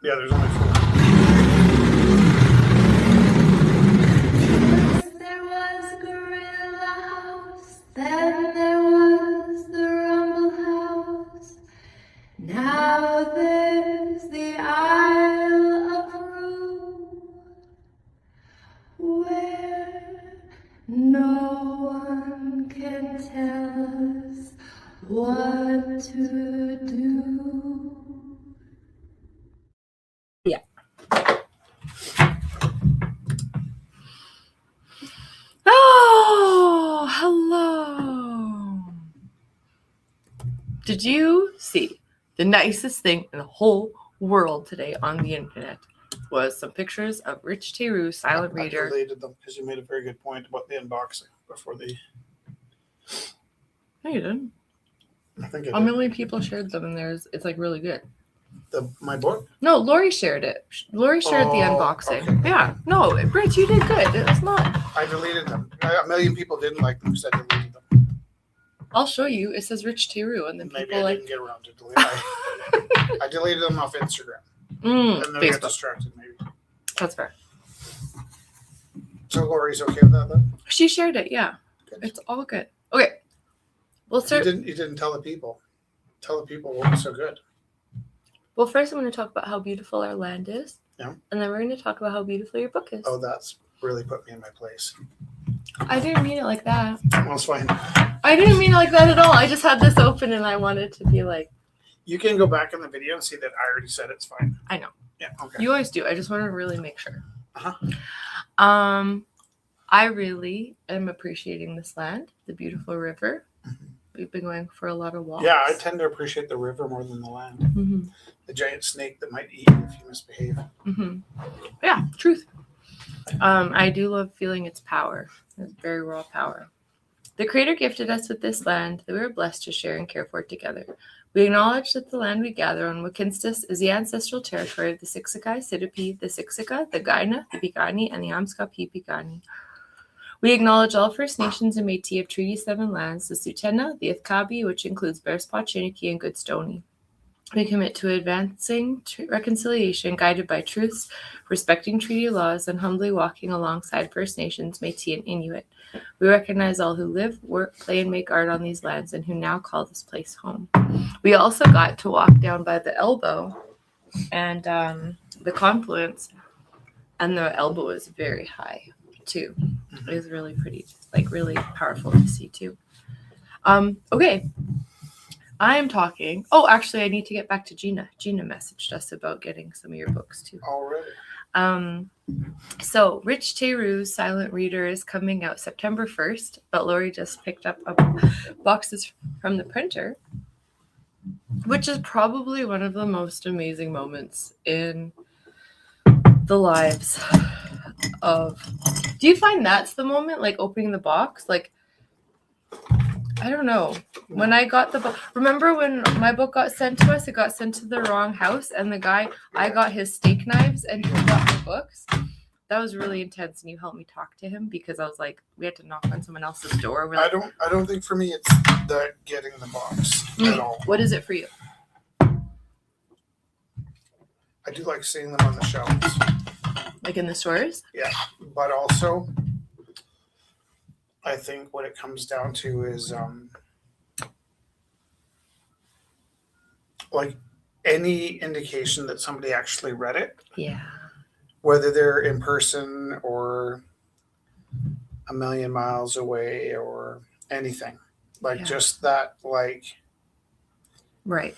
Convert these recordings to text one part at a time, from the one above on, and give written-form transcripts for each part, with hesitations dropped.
Yeah, there's only 4. There was Gorilla House, then there was the Rumble House. Now there's the Isle of Roux, where no one can tell us what to do. Yeah. Oh, hello. Did you see the nicest thing in the whole world today on the internet was some pictures of Rich Theroux, silent reader. I deleted them because you made a very good point about the unboxing before the. No, you didn't. I think I did. A million people shared them, and it's like really good. My book? No, Lori shared it. Lori shared the unboxing. Okay. Yeah. No, Rich, you did good. It was not. I deleted them. A million people didn't like them because I deleted them. I'll show you. It says Rich Theroux, and then maybe people I didn't get around to delete. I deleted them off Instagram. And then I got distracted, maybe. That's fair. So Lori's okay with that then? She shared it. Yeah. Good. It's all good. Okay. We'll start. You didn't tell the people. Tell the people what was so good. Well, first I'm going to talk about how beautiful our land is. Yeah. And then we're going to talk about how beautiful your book is. Oh, that's really put me in my place. I didn't mean it like that. Well, it's fine. I didn't mean it like that at all. I just had this open and I wanted to be like. You can go back in the video and see that I already said it's fine. I know. Yeah, okay. You always do. I just want to really make sure. Uh-huh. I really am appreciating this land, the beautiful river. Mm-hmm. We've been going for a lot of walks. Yeah, I tend to appreciate the river more than the land. Mm-hmm. The giant snake that might eat you if you misbehave. Mm-hmm. Yeah, truth. I do love feeling its power. It's very raw power. The Creator gifted us with this land that we are blessed to share and care for together. We acknowledge that the land we gather on Wakinstas is the ancestral territory of the Siksika, Sidipi, the Siksika, the Gaina, the Bigani, and the Amskapi Bigani. We acknowledge all First Nations and Métis of Treaty 7 lands, the Tsutena, the Ithkabi, which includes Bearspaw, Chiniki, and Goodstoney. We commit to advancing reconciliation guided by truths, respecting treaty laws, and humbly walking alongside First Nations, Métis, and Inuit. We recognize all who live, work, play, and make art on these lands and who now call this place home. We also got to walk down by the elbow and the confluence, and the elbow is very high, too. It was really pretty, like really powerful to see, too. Okay. I'm talking. Oh, actually, I need to get back to Gina. Gina messaged us about getting some of your books too. Already. So Rich Theroux's Silent Reader is coming out September 1st, but Lori just picked up boxes from the printer, which is probably one of the most amazing moments in the lives of. Do you find that's the moment, like opening the box, like? I don't know. When I got the book, remember when my book got sent to us, it got sent to the wrong house, and the guy, I got his steak knives and he got the books. That was really intense, and you helped me talk to him because I was like, we had to knock on someone else's door. We're like, I don't think for me it's the getting the box at all. What is it for you? I do like seeing them on the shelves. Like in the stores? Yeah, but also I think what it comes down to is like any indication that somebody actually read it. Yeah. Whether they're in person or a million miles away or anything. Like just that, like. Right.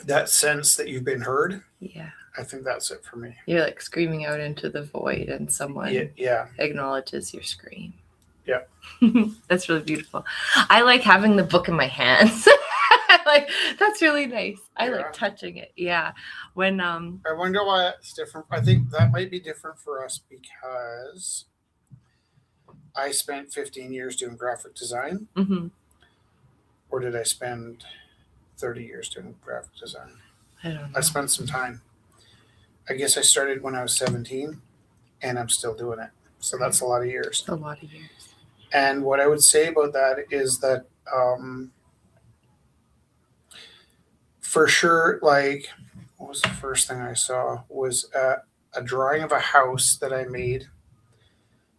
That sense that you've been heard. Yeah. I think that's it for me. You're like screaming out into the void and someone acknowledges your scream. Yeah. That's really beautiful. I like having the book in my hands. Like that's really nice. I like touching it. Yeah. When I wonder why it's different. I think that might be different for us because I spent 15 years doing graphic design. Mm-hmm. Or did I spend 30 years doing graphic design? I don't know. I spent some time. I guess I started when I was 17 and I'm still doing it. So that's a lot of years. A lot of years. And what I would say about that is that for sure, like what was the first thing I saw? Was a drawing of a house that I made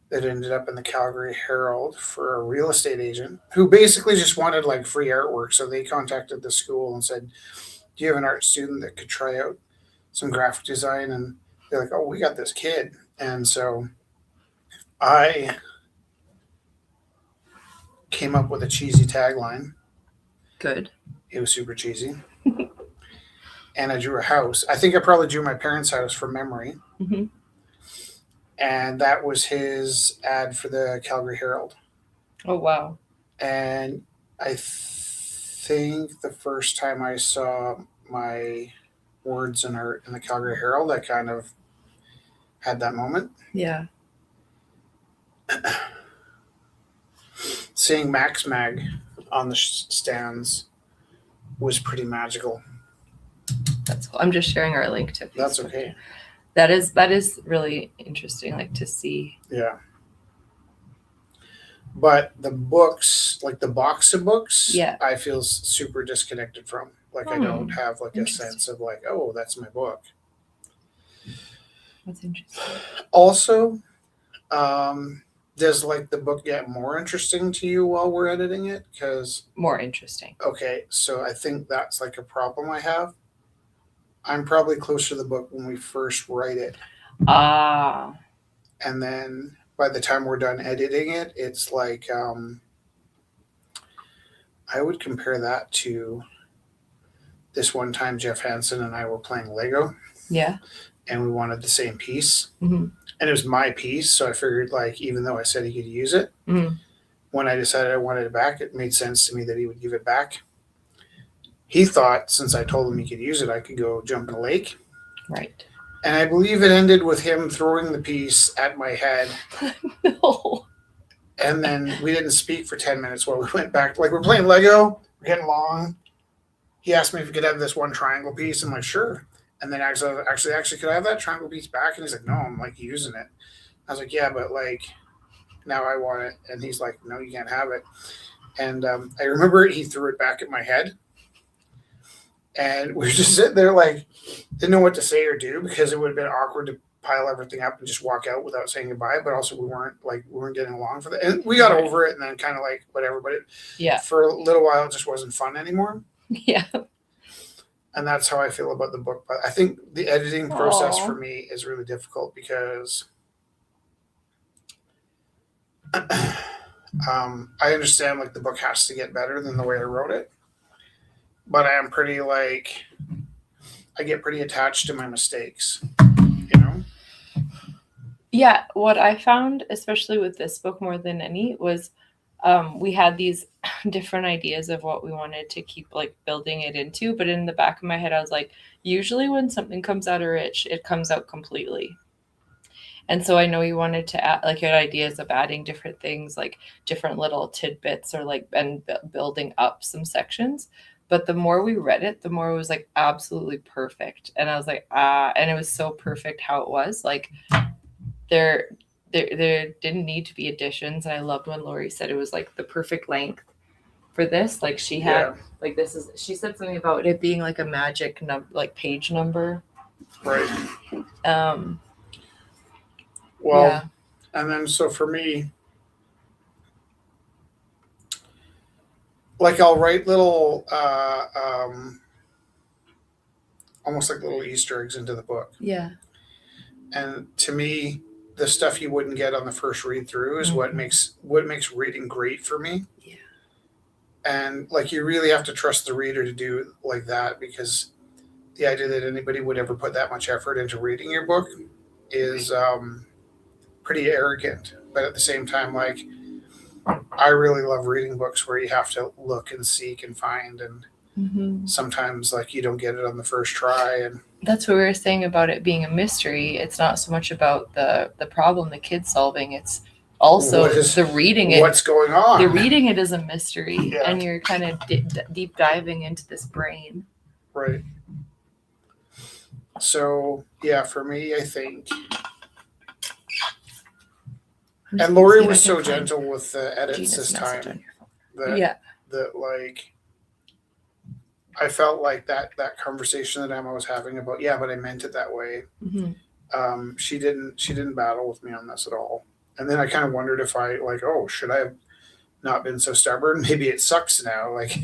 that ended up in the Calgary Herald for a real estate agent who basically just wanted like free artwork. So they contacted the school and said, "Do you have an art student that could try out some graphic design?" And they're like, "Oh, we got this kid." And so I came up with a cheesy tagline. Good. It was super cheesy. And I drew a house. I think I probably drew my parents' house from memory. Mm-hmm. And that was his ad for the Calgary Herald. Oh, wow. And I think the first time I saw my words in the Calgary Herald, I kind of had that moment. Yeah. Seeing Max Mag on the stands was pretty magical. That's cool. I'm just sharing our link to Facebook. That's okay. That is really interesting, like to see. Yeah. But the books, like the box of books, Yeah. I feel super disconnected from. Like I don't have like a sense of like, oh, that's my book. That's interesting. Also, does like the book get more interesting to you while we're editing it? Because more interesting. Okay, so I think that's like a problem I have. I'm probably closer to the book when we first write it. Ah. And then by the time we're done editing it, it's like I would compare that to this one time Jeff Hansen and I were playing Lego. Yeah. And we wanted the same piece. Mm-hmm. And it was my piece, so I figured like even though I said he could use it, when I decided I wanted it back, it made sense to me that he would give it back. He thought since I told him he could use it, I could go jump in a lake. Right. And I believe it ended with him throwing the piece at my head. No. And then we didn't speak for 10 minutes while we went back. Like we're playing Lego, we're getting along. He asked me if we could have this one triangle piece. I'm like, sure. And then actually, could I have that triangle piece back? And he's like, no, I'm like using it. I was like, yeah, but like now I want it. And he's like, no, you can't have it. And I remember he threw it back at my head. And we were just sitting there like, didn't know what to say or do because it would have been awkward to pile everything up and just walk out without saying goodbye. But also we weren't getting along for that. And we got over it and then kind of like whatever. But for a little while, it just wasn't fun anymore. Yeah. And that's how I feel about the book. But I think the editing process for me is really difficult because I understand like the book has to get better than the way I wrote it. But I am pretty like, I get pretty attached to my mistakes, you know? Yeah. What I found, especially with this book more than any, was we had these different ideas of what we wanted to keep like building it into. But in the back of my head, I was like, usually when something comes out of Rich, it comes out completely. And so I know you wanted to add, like, you had ideas of adding different things, like different little tidbits or like, and building up some sections. But the more we read it, the more it was like absolutely perfect. And I was like, and it was so perfect how it was. Like there didn't need to be additions. And I loved when Lori said it was like the perfect length for this. Like she had like she said something about it being like a magic number, like page number. Right. And then so for me, like I'll write little almost like little Easter eggs into the book. Yeah. And to me, the stuff you wouldn't get on the first read through is what makes reading great for me. Yeah. And like you really have to trust the reader to do like that, because the idea that anybody would ever put that much effort into reading your book is pretty arrogant. But at the same time, like I really love reading books where you have to look and seek and find, and sometimes like you don't get it on the first try. And that's what we were saying about it being a mystery. It's not so much about the problem the kid's solving. It's also the reading it. What's going on? The reading it is a mystery, and you're kind of deep diving into this brain. Right. So yeah, for me, I think. And Lori was so gentle with the edits this time that like I felt like that conversation that Emma was having about, yeah, but I meant it that way. She didn't battle with me on this at all. And then I kind of wondered if I like, oh, should I have not been so stubborn? Maybe it sucks now. Like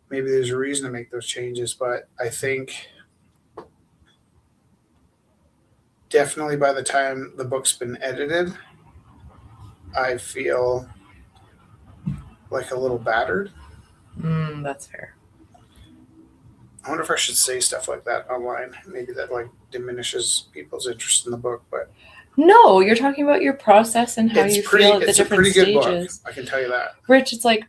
maybe there's a reason to make those changes. But I think definitely by the time the book's been edited, I feel like a little battered. That's fair. I wonder if I should say stuff like that online. Maybe that like diminishes people's interest in the book, but No, you're talking about your process and how you feel at the it's a different pretty good stages. book. I can tell you that. Rich, it's like,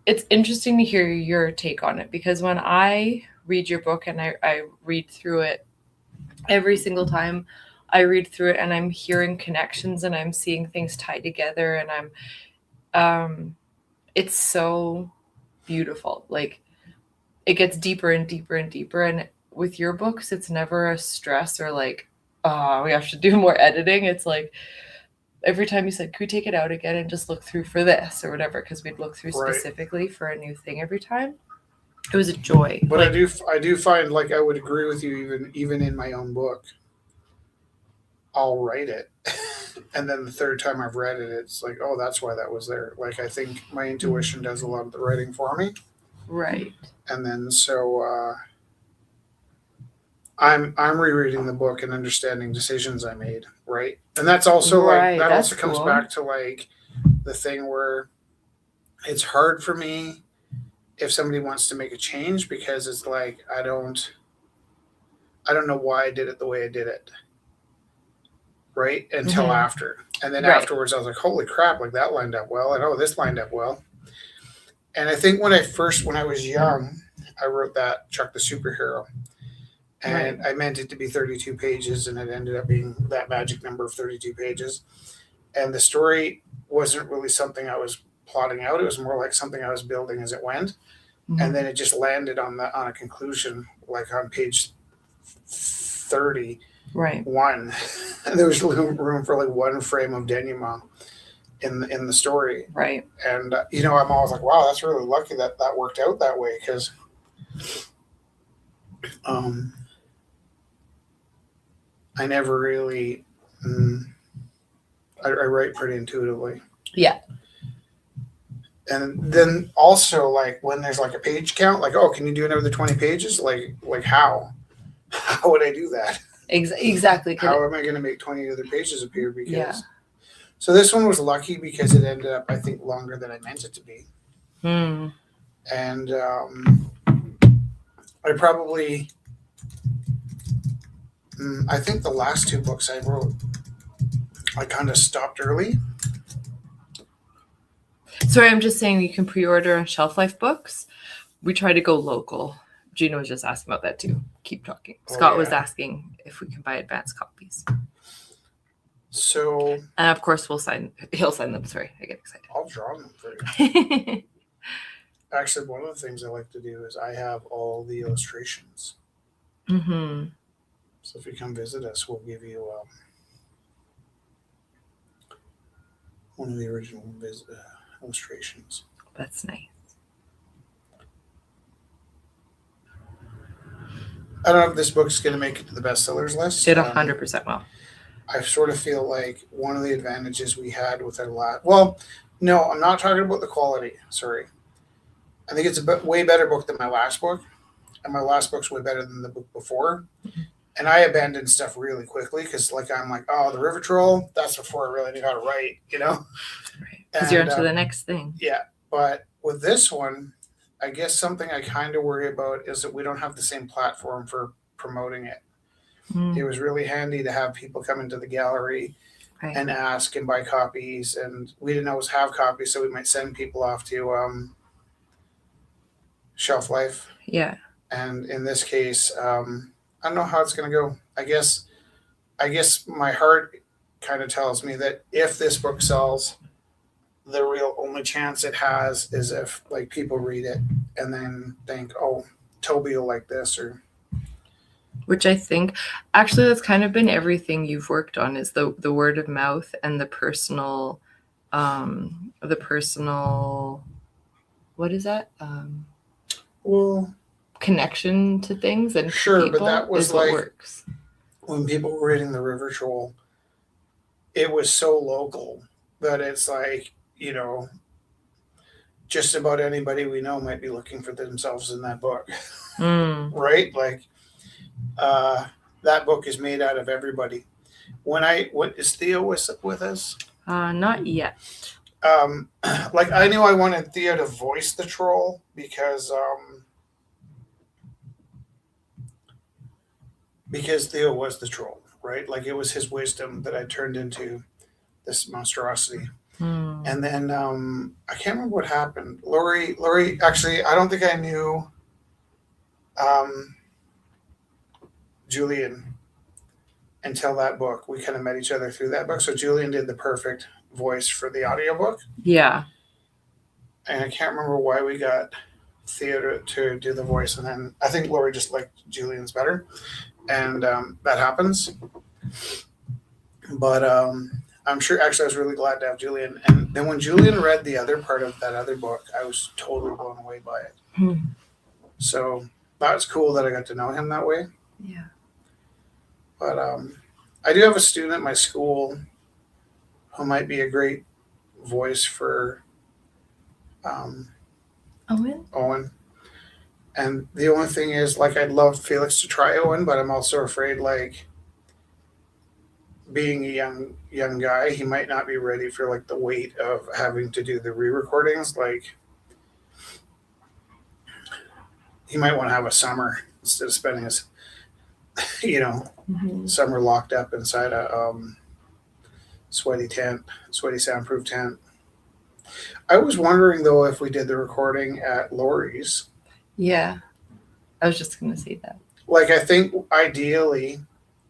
it's interesting to hear your take on it, because when I read your book and I read through it every single time I read through it, and I'm hearing connections and I'm seeing things tied together, and it's so beautiful. Like it gets deeper and deeper and deeper. And with your books, it's never a stress or like, oh, we have to do more editing. It's like every time you said, could we take it out again and just look through for this or whatever? Because we'd look through specifically for a new thing every time. It was a joy. But like, I do find, like, I would agree with you even in my own book. I'll write it. And then the third time I've read it, it's like, oh, that's why that was there. Like, I think my intuition does a lot of the writing for me. Right. And then so I'm rereading the book and understanding decisions I made, right? And that's also like that also comes back to like the thing where it's hard for me if somebody wants to make a change, because it's like I don't know why I did it the way I did it. Right? Until after. And then afterwards I was like, holy crap, like that lined up well, and oh, this lined up well. And I think when I was young, I wrote that Chuck the Superhero. And I meant it to be 32 pages, and it ended up being that magic number of 32 pages. And the story wasn't really something I was plotting out. It was more like something I was building as it went. And then it just landed on a conclusion, like on page 30. Right. There was room for like one frame of denouement in the story. Right. And I'm always like, wow, that's really lucky that worked out that way, because I never really I write pretty intuitively. Yeah. And then also, like, when there's like a page count, like, oh, can you do another 20 pages? Like how would I do that? Exactly. How am I going to make 20 other pages appear? Because so this one was lucky because it ended up, I think, longer than I meant it to be. And I probably I think the last two books I wrote, I kind of stopped early. Sorry, I'm just saying you can pre-order on Shelf Life Books. We try to go local. Gina was just asking about that too. Keep talking. Scott was asking if we can buy advanced copies. So, and of course he'll sign them. Sorry, I get excited. I'll draw them for you. Actually, one of the things I like to do is I have all the illustrations. So if you come visit us, we'll give you one of the original illustrations. That's nice. I don't know if this book's going to make it to the bestsellers list. It 100% will. I sort of feel like one of the advantages we had with our last... Well, no, I'm not talking about the quality. Sorry. I think it's a way better book than my last book. And my last book's way better than the book before. And I abandoned stuff really quickly because, like, I'm like, oh, the River Troll, that's before I really knew how to write, Right. Because you're into the next thing. Yeah. But with this one, I guess something I kind of worry about is that we don't have the same platform for promoting it. It was really handy to have people come into the gallery and ask and buy copies. And we didn't always have copies, so we might send people off to Shelf Life. Yeah. And in this case, I don't know how it's going to go. I guess my heart kind of tells me that if this book sells, the real only chance it has is if like people read it and then think, oh, Toby will like this, or which I think actually that's kind of been everything you've worked on, is the word of mouth and the personal what is that? Well, connection to things and to Sure, but people that was is what like- works. When people were reading the River Troll, it was so local that it's like, just about anybody we know might be looking for themselves in that book, right? Like, that book is made out of everybody. What is Theo with us? Not yet. Like I knew I wanted Theo to voice the troll because Theo was the troll, right? Like it was his wisdom that I turned into this monstrosity. And then I can't remember what happened. Lori, actually, I don't think I knew Julian until that book. We kind of met each other through that book. So Julian did the perfect voice for the audiobook. Yeah. And I can't remember why we got Theo to do the voice. And then I think Lori just liked Julian's better. And that happens. But I'm sure, actually, I was really glad to have Julian. And then when Julian read the other part of that other book, I was totally blown away by it. So that was cool that I got to know him that way. Yeah. But I do have a student at my school who might be a great voice for Owen. And the only thing is, like, I'd love Felix to try Owen, but I'm also afraid, like, being a young guy, he might not be ready for like the weight of having to do the re-recordings. Like, he might want to have a summer instead of spending his, summer locked up inside a sweaty soundproof tent. I was wondering though if we did the recording at Lori's. Yeah, I was just gonna say that. Like, I think ideally,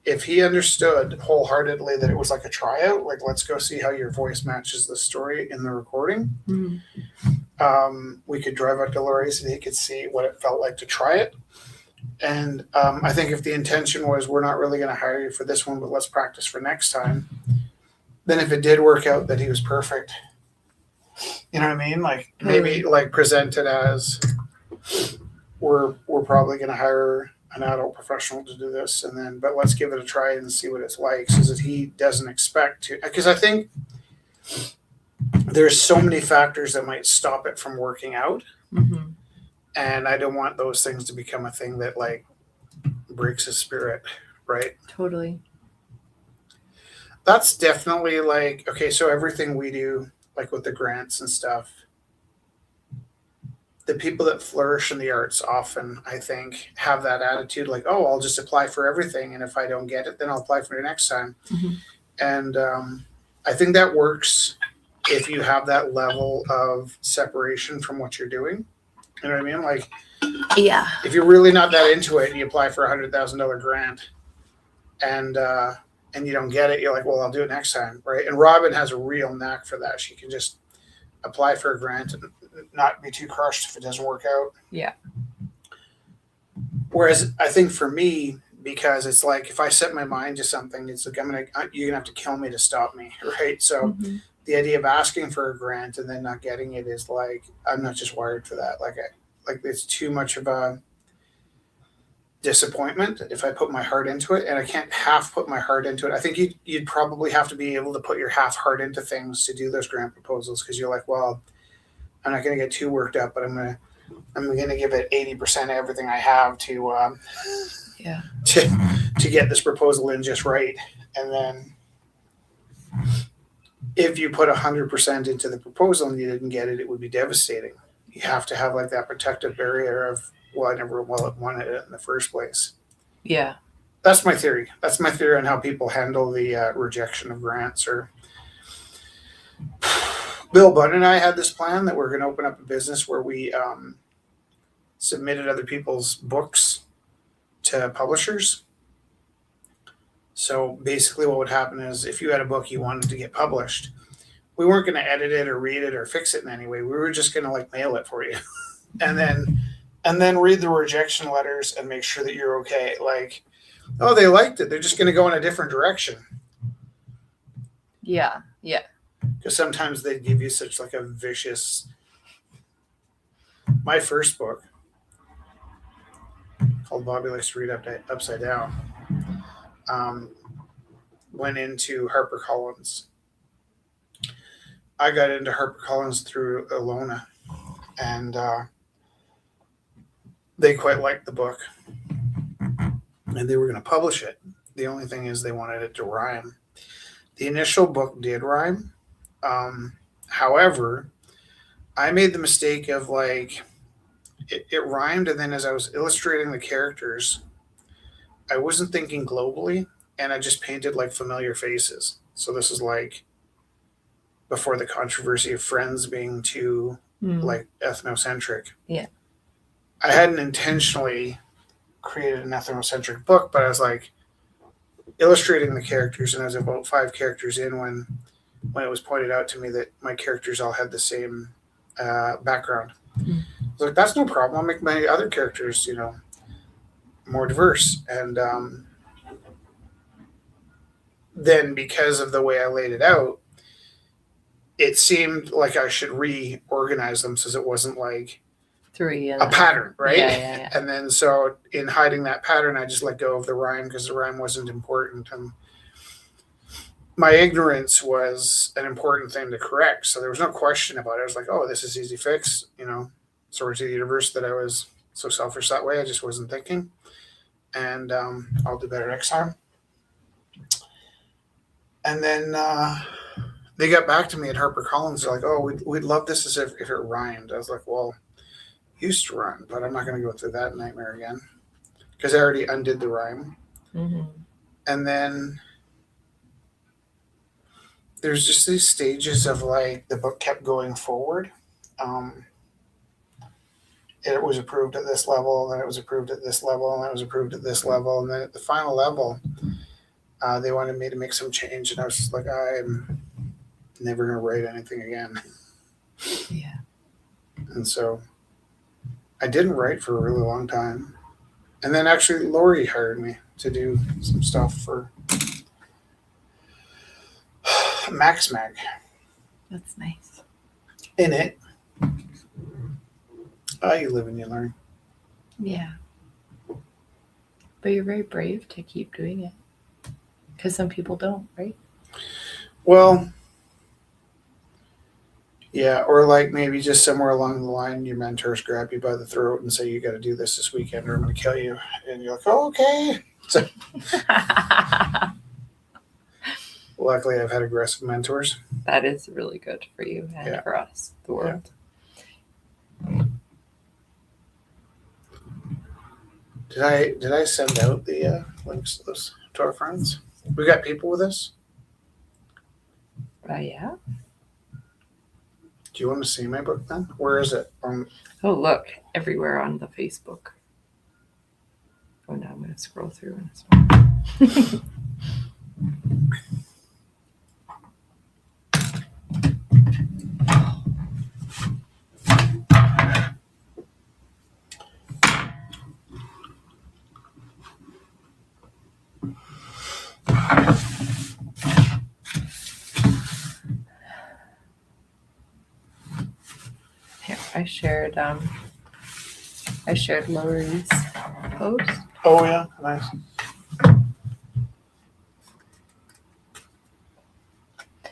if he understood wholeheartedly that it was like a tryout, like let's go see how your voice matches the story in the recording, we could drive out to Lori's and he could see what it felt like to try it. And I think if the intention was we're not really going to hire you for this one, but let's practice for next time, then if it did work out that he was perfect, you know what I mean? Like maybe like present it as we're probably going to hire an adult professional to do this, and then but let's give it a try and see what it's like, so that he doesn't expect to, because I think there's so many factors that might stop it from working out, and I don't want those things to become a thing that like breaks his spirit, right? Totally. That's definitely like, okay, so everything we do, like with the grants and stuff, the people that flourish in the arts often, I think, have that attitude like, oh, I'll just apply for everything. And if I don't get it, then I'll apply for it next time. And I think that works if you have that level of separation from what you're doing. You know what I mean? Like, yeah, if you're really not that into it and you apply for $100,000 grant and you don't get it, you're like, well, I'll do it next time. Right. And Robin has a real knack for that. She can just apply for a grant and not be too crushed if it doesn't work out. Yeah. Whereas I think for me, because it's like if I set my mind to something, it's like you're gonna have to kill me to stop me, right? So the idea of asking for a grant and then not getting it is like I'm not just wired for that. Like it's too much of a disappointment if I put my heart into it, and I can't half put my heart into it. I think you'd probably have to be able to put your half heart into things to do those grant proposals, because you're like, well, I'm not going to get too worked up, but I'm going to give it 80% of everything I have to get this proposal in just right. And then if you put 100% into the proposal and you didn't get it, it would be devastating. You have to have like that protective barrier of, well, I never wanted it in the first place. Yeah. That's my theory. That's my theory on how people handle the rejection of grants. Or Bill Bunn and I had this plan that we're going to open up a business where we submitted other people's books to publishers. So basically what would happen is if you had a book you wanted to get published, we weren't going to edit it or read it or fix it in any way. We were just going to like mail it for you and then read the rejection letters and make sure that you're okay. Like, oh, they liked it. They're just going to go in a different direction. Yeah. Yeah. Because sometimes they give you such like a vicious. My first book, called Bobby Likes to Read Upside Down. Went into HarperCollins. I got into HarperCollins through Alona, and they quite liked the book, and they were going to publish it. The only thing is they wanted it to rhyme. The initial book did rhyme. However, I made the mistake of like, it rhymed, and then as I was illustrating the characters, I wasn't thinking globally, and I just painted like familiar faces. So this is like before the controversy of Friends being too like ethnocentric. Yeah. I hadn't intentionally created an ethnocentric book, but I was like illustrating the characters, and I was about 5 characters in when it was pointed out to me that my characters all had the same background. I was like, that's no problem. I'll make my other characters, more diverse. And then because of the way I laid it out, it seemed like I should reorganize them so it wasn't like 3 a pattern, right? Yeah. And then so in hiding that pattern, I just let go of the rhyme because the rhyme wasn't important. And my ignorance was an important thing to correct. So there was no question about it. I was like, oh, this is easy fix, Sorry to the universe that I was so selfish that way. I just wasn't thinking. And I'll do better next time. And then they got back to me at HarperCollins. They're like, oh, we'd love this as if it rhymed. I was like, well, used to rhyme, but I'm not going to go through that nightmare again because I already undid the rhyme. Mm-hmm. And then there's just these stages of like the book kept going forward. It was approved at this level, then it was approved at this level, and then it was approved at this level, and then at the final level, they wanted me to make some change, and I was just like, I'm never going to write anything again. Yeah. And so I didn't write for a really long time. And then actually Lori hired me to do some stuff for Max Mag. That's nice. In it. You live and you learn. Yeah. But you're very brave to keep doing it. Because some people don't, right? Well, yeah, or like maybe just somewhere along the line, your mentors grab you by the throat and say, you got to do this weekend or I'm going to kill you. And you're like, oh, okay. So, luckily, I've had aggressive mentors. That is really good for you and for us, the world. Yeah. Did I send out the links to those to our friends? We got people with us? Yeah. Do you want to see my book then? Where is it? Oh, look, everywhere on the Facebook. Oh, now I'm going to scroll through in this one. Here, I shared Lori's post. Oh yeah, nice.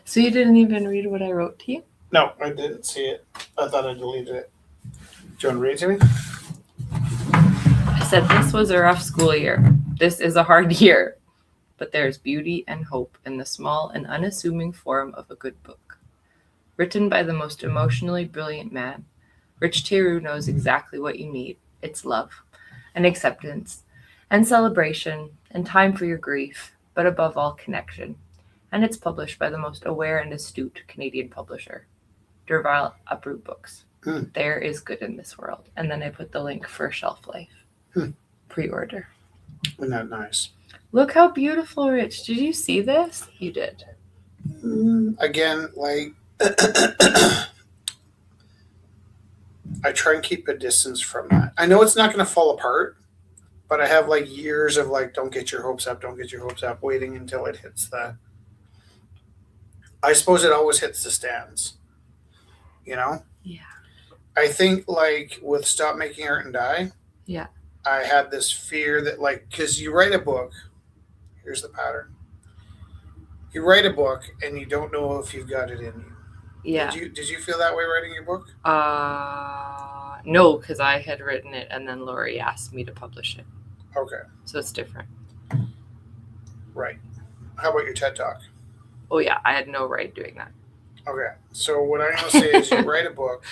So you didn't even read what I wrote to you? No, I didn't see it. I thought I deleted it. Do you want to read it to me? I said, this was a rough school year. This is a hard year. But there's beauty and hope in the small and unassuming form of a good book. Written by the most emotionally brilliant man, Rich Theroux knows exactly what you need. It's love, and acceptance, and celebration, and time for your grief, but above all, connection. And it's published by the most aware and astute Canadian publisher, Derval Uproot Books. There is good in this world. And then I put the link for Shelf Life. Pre-order. Isn't that nice? Look how beautiful, Rich. Did you see this? You did. Again, like I try and keep a distance from that. I know it's not going to fall apart, but I have like years of like, don't get your hopes up, waiting until it hits the. I suppose it always hits the stands, Yeah. I think like with Stop Making Art and Die. Yeah. I had this fear that, like, because you write a book, here's the pattern. You write a book and you don't know if you've got it in you. Yeah. Did you feel that way writing your book? No, because I had written it and then Lori asked me to publish it. Okay. So it's different. Right. How about your TED Talk? Oh yeah, I had no right doing that. Okay. So what I'm going to say is you write a book.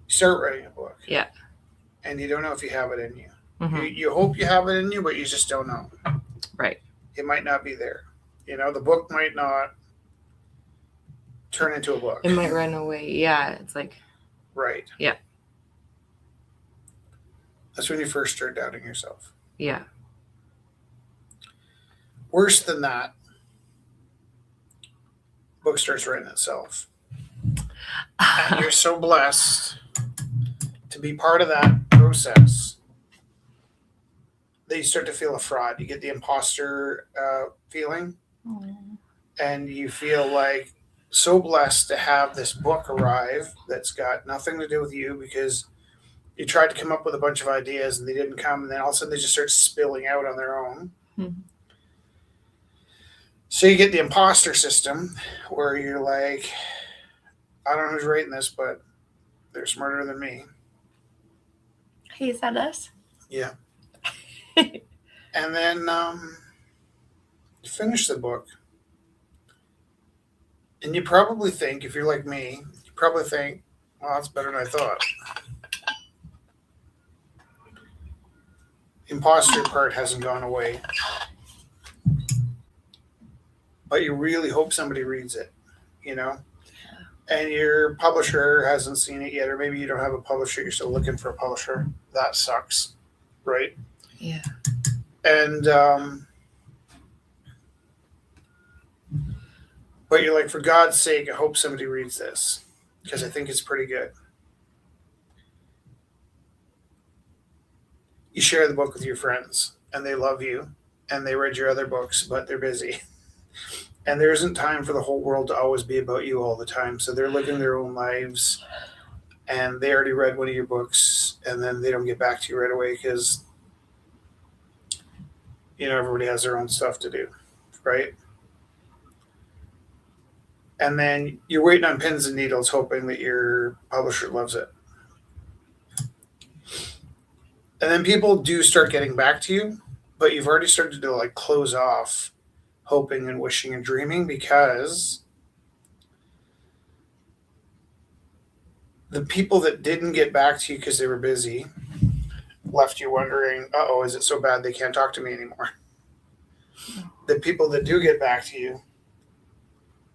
You start writing a book. Yeah. And you don't know if you have it in you. Mm-hmm. You hope you have it in you, but you just don't know. Right. It might not be there. The book might not turn into a book. It might run away. Yeah. It's like. Right. Yeah. That's when you first start doubting yourself. Yeah. Worse than that, book starts writing itself. And you're so blessed to be part of that process that you start to feel a fraud. You get the imposter feeling. Aww. And you feel like so blessed to have this book arrive that's got nothing to do with you, because you tried to come up with a bunch of ideas and they didn't come, and then all of a sudden they just start spilling out on their own. Mm-hmm. So you get the imposter system where you're like, I don't know who's writing this, but they're smarter than me. Hey, is that us? Yeah. And then you finish the book. And you probably think, if you're like me, you probably think, well, that's better than I thought. The imposter part hasn't gone away. But you really hope somebody reads it, And your publisher hasn't seen it yet, or maybe you don't have a publisher, you're still looking for a publisher. That sucks, right? Yeah. And but you're like, for God's sake, I hope somebody reads this, because I think it's pretty good. You share the book with your friends, and they love you, and they read your other books, but they're busy. And there isn't time for the whole world to always be about you all the time. So they're living their own lives, and they already read one of your books, and then they don't get back to you right away because, everybody has their own stuff to do, right? And then you're waiting on pins and needles, hoping that your publisher loves it. And then people do start getting back to you, but you've already started to close off, hoping and wishing and dreaming, because the people that didn't get back to you because they were busy left you wondering, uh-oh, is it so bad they can't talk to me anymore? The people that do get back to you,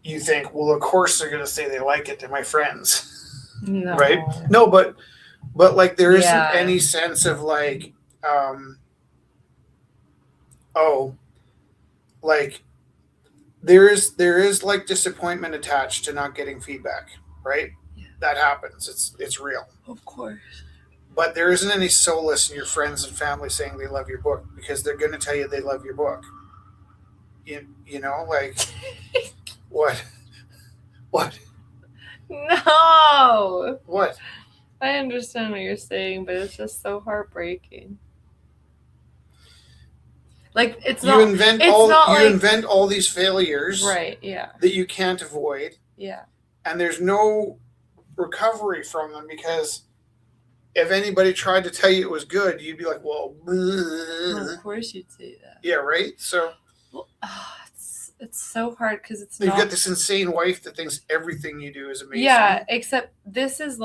you think, well, of course they're going to say they like it. They're my friends. No. Right? No, but there isn't any sense of there is disappointment attached to not getting feedback, right? Yeah. That happens. It's real. Of course. But there isn't any solace in your friends and family saying they love your book, because they're going to tell you they love your book. What? What? No. What? I understand what you're saying, but it's just so heartbreaking. You invent all these failures, right? Yeah, that you can't avoid. Yeah, and there's no recovery from them, because if anybody tried to tell you it was good, you'd be like, well, of course you'd say that. Yeah, right. So, it's so hard because you've got this insane wife that thinks everything you do is amazing. Yeah, except this is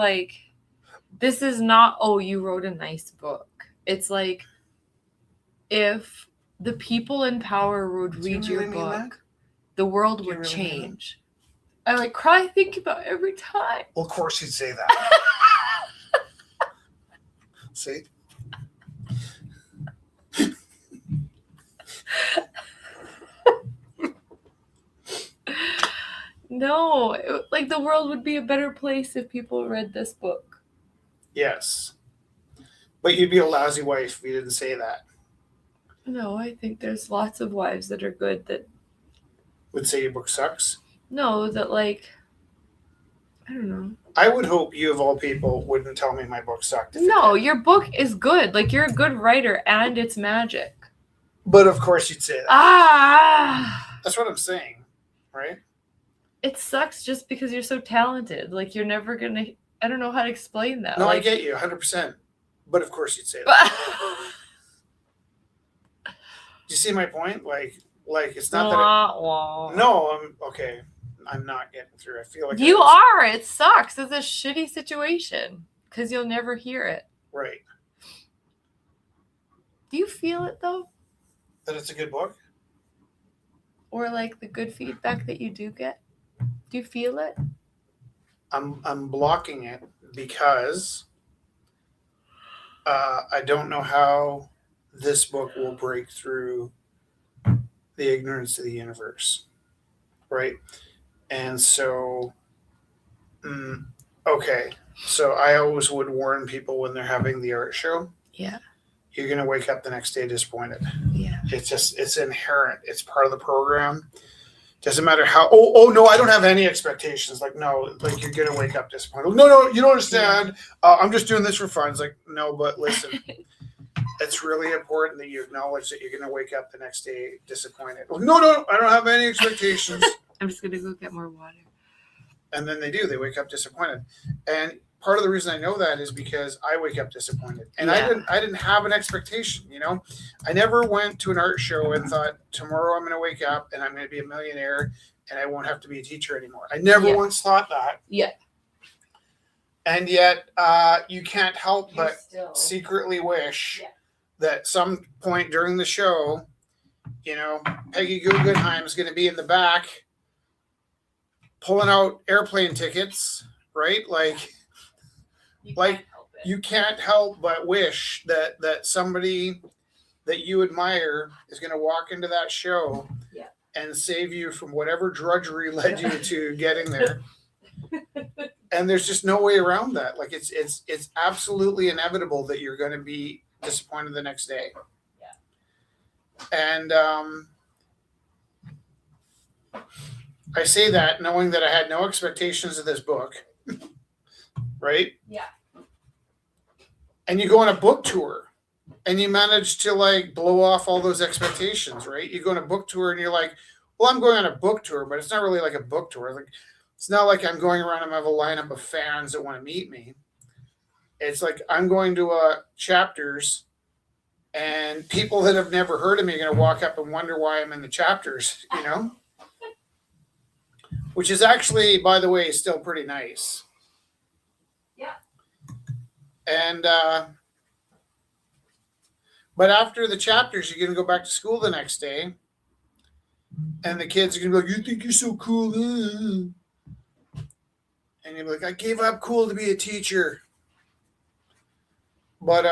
not, oh, you wrote a nice book. It's like, if the people in power would read your book, the world would change. I cry thinking about every time. Well, of course you'd say that. See? No, the world would be a better place if people read this book. Yes. But you'd be a lousy wife if you didn't say that. No, I think there's lots of wives that are good that would say your book sucks. No, that I don't know. I would hope you, of all people, wouldn't tell me my book sucked. No, your book is good. Like, you're a good writer, and it's magic. But of course you'd say that. Ah! That's what I'm saying, right? It sucks just because you're so talented. Like, you're never going to... I don't know how to explain that. No, like, I get you, 100%. But of course you'd say that. Do you see my point? Like it's not that... No, I'm... Okay. I'm not getting through. I feel like... You are. It sucks. It's a shitty situation. Because you'll never hear it. Right. Do you feel it, though? That it's a good book? Or, like, the good feedback that you do get? Do you feel it? I'm blocking it because I don't know how this book will break through the ignorance of the universe, right? And so, okay. So I always would warn people when they're having the art show. Yeah. You're going to wake up the next day disappointed. Yeah. It's inherent. It's part of the program. Doesn't matter how. Oh no, I don't have any expectations. Like no, like you're gonna wake up disappointed. No, you don't understand. I'm just doing this for fun. It's like no, but listen, it's really important that you acknowledge that you're gonna wake up the next day disappointed. No, I don't have any expectations. I'm just gonna go get more water. And then they do. They wake up disappointed, and part of the reason I know that is because I wake up disappointed, and I didn't have an expectation. You know, I never went to an art show and thought tomorrow I'm going to wake up and I'm going to be a millionaire and I won't have to be a teacher anymore. I never once thought that. Yeah. And yet, you can't help but secretly wish that some point during the show, you know, Peggy Guggenheim is going to be in the back pulling out airplane tickets, right? You can't help but wish that somebody that you admire is going to walk into that show and save you from whatever drudgery led you to getting there. And there's just no way around that. Like it's absolutely inevitable that you're going to be disappointed the next day. And I say that knowing that I had no expectations of this book, right? Yeah. And you go on a book tour and you manage to like blow off all those expectations, right? You go on a book tour and you're like, well, I'm going on a book tour, but it's not really like a book tour. Like, it's not like I'm going around and I have a lineup of fans that want to meet me. It's like I'm going to chapters and people that have never heard of me are going to walk up and wonder why I'm in the chapters, you know? Which is actually, by the way, still pretty nice. Yeah. And, but after the chapters, you're going to go back to school the next day. And the kids are going to be like, you think you're so cool? And you're like, I gave up cool to be a teacher. But,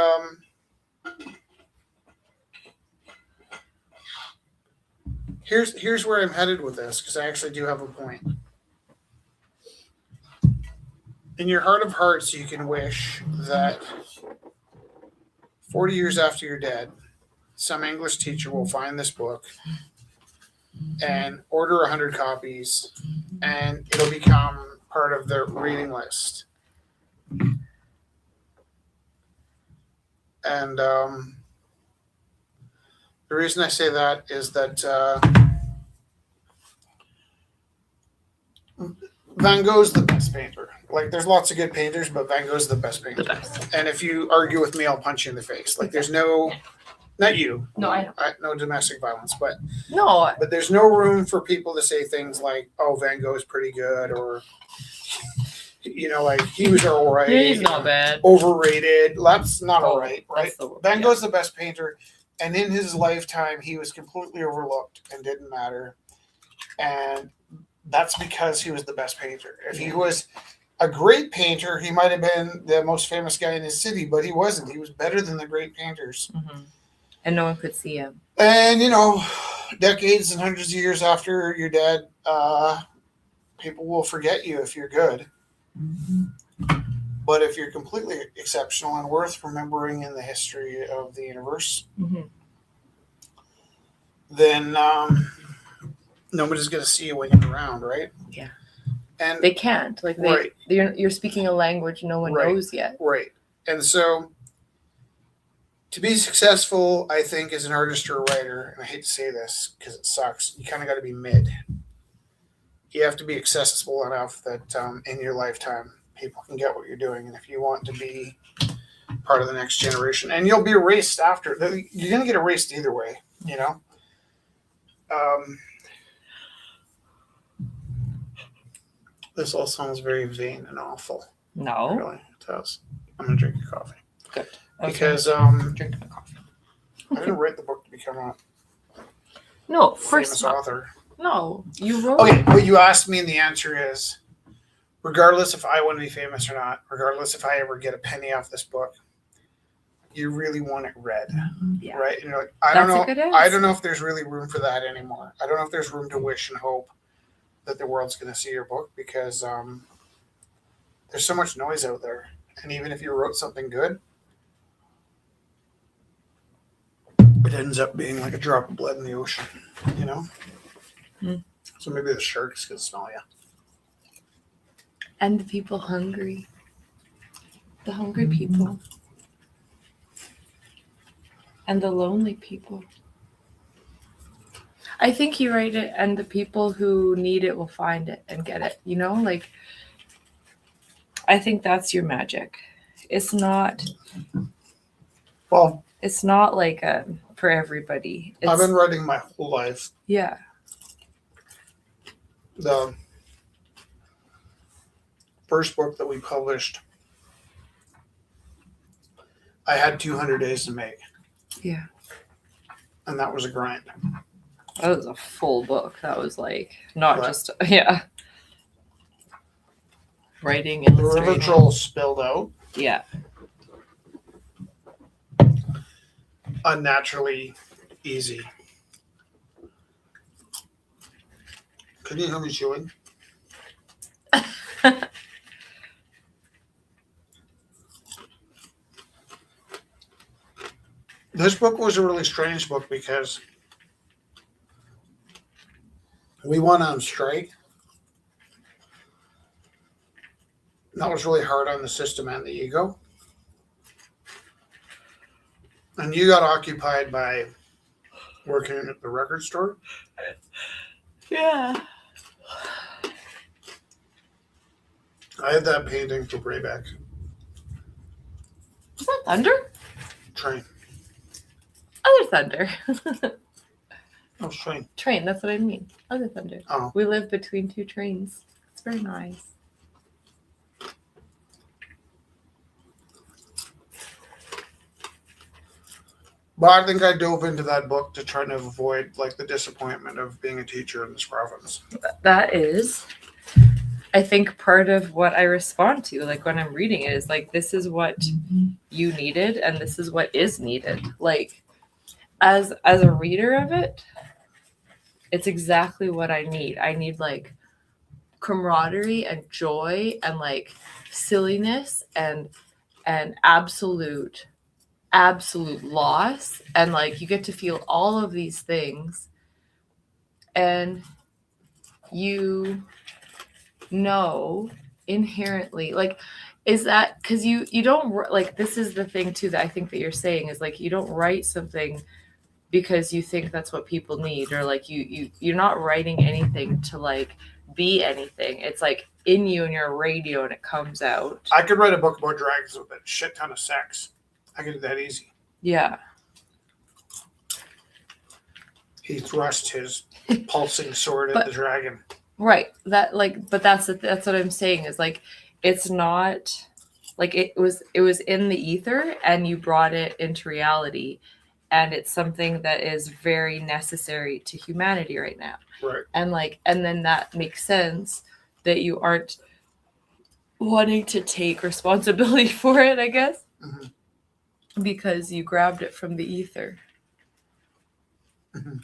here's where I'm headed with this, because I actually do have a point. In your heart of hearts, you can wish that 40 years after you're dead, some English teacher will find this book and order 100 copies, and it'll become part of their reading list. And the reason I say that is that Van Gogh's the best painter. Like, there's lots of good painters, but Van Gogh's the best painter. The best. And if you argue with me, I'll punch you in the face. Like, there's no, not you. No, I know. No domestic violence, but no. But there's no room for people to say things like, "Oh, Van Gogh's pretty good," or, you know, like he was all right. He's not bad. Overrated. That's not all right, right? Van Gogh's the best painter, and in his lifetime, he was completely overlooked and didn't matter, and that's because he was the best painter. If he was a great painter, he might have been the most famous guy in his city, but he wasn't. He was better than the great painters. Mm-hmm. And no one could see him. And, you know, decades and hundreds of years after you're dead, people will forget you if you're good. Mm-hmm. But if you're completely exceptional and worth remembering in the history of the universe, mm-hmm. then nobody's going to see you when you're around, right? Yeah. And They can't. Like Right. you're speaking a language no one Right. knows yet. right. And so to be successful, I think, as an artist or a writer, and I hate to say this because it sucks, you kind of got to be mid. You have to be accessible enough that in your lifetime, people can get what you're doing. And if you want to be part of the next generation, and you'll be erased after, you're going to get erased either way, you know? This all sounds very vain and awful. No. Really, it does. I'm going to drink your coffee. Good. Because Drink my coffee. I didn't write the book to become a No, of famous course not. author. No, you wrote. Okay, what you asked me, and the answer is, regardless if I want to be famous or not, regardless if I ever get a penny off this book, you really want it read, Yeah. right? And you're like, I That's a don't good know. answer. I don't know if there's really room for that anymore. I don't know if there's room to wish and hope that the world's going to see your book because there's so much noise out there, and even if you wrote something good, it ends up being like a drop of blood in the ocean, you know? Mm. So maybe the sharks can smell you. And the people hungry. The hungry people. And the lonely people. I think you write it, and the people who need it will find it and get it. You know, like, I think that's your magic. It's not. Well, It's not like for everybody. I've been writing my whole life. Yeah. The first book that we published, I had 200 days to make. Yeah. And that was a grind. That was a full book. That was like not Right. just writing, The River illustrating. Troll spilled out Yeah. unnaturally easy. Can you hear me chewing? This book was a really strange book because we went on strike. That was really hard on the system and the ego. And you got occupied by working at the record store. Yeah. I had that painting for Brayback Is that thunder? train. Other thunder. Oh, train. Train, that's what I mean. Other thunder. Oh. We live between two trains. It's very nice. But I think I dove into that book to try to avoid like the disappointment of being a teacher in this province. That is, I think, part of what I respond to, like when I'm reading it, is like, this is what you needed and this is what is needed. Like, as a reader of it, it's exactly what I need. I need like camaraderie and joy and like silliness and absolute loss, and like you get to feel all of these things, and you know inherently, like, is that because you don't, like, this is the thing too that I think that you're saying is like, you don't write something because you think that's what people need, or like you're not writing anything to like be anything. It's like in you and your radio and it comes out. I could write a book about dragons with a shit ton of sex. I could do that easy. Yeah. He thrust his pulsing sword at the dragon. Right. That, like, but that's what I'm saying is like, it's not like it was in the ether and you brought it into reality, and it's something that is very necessary to humanity right now. Right. And like, and then that makes sense that you aren't wanting to take responsibility for it, I guess. Mm-hmm. Because you grabbed it from the ether. Mm-hmm.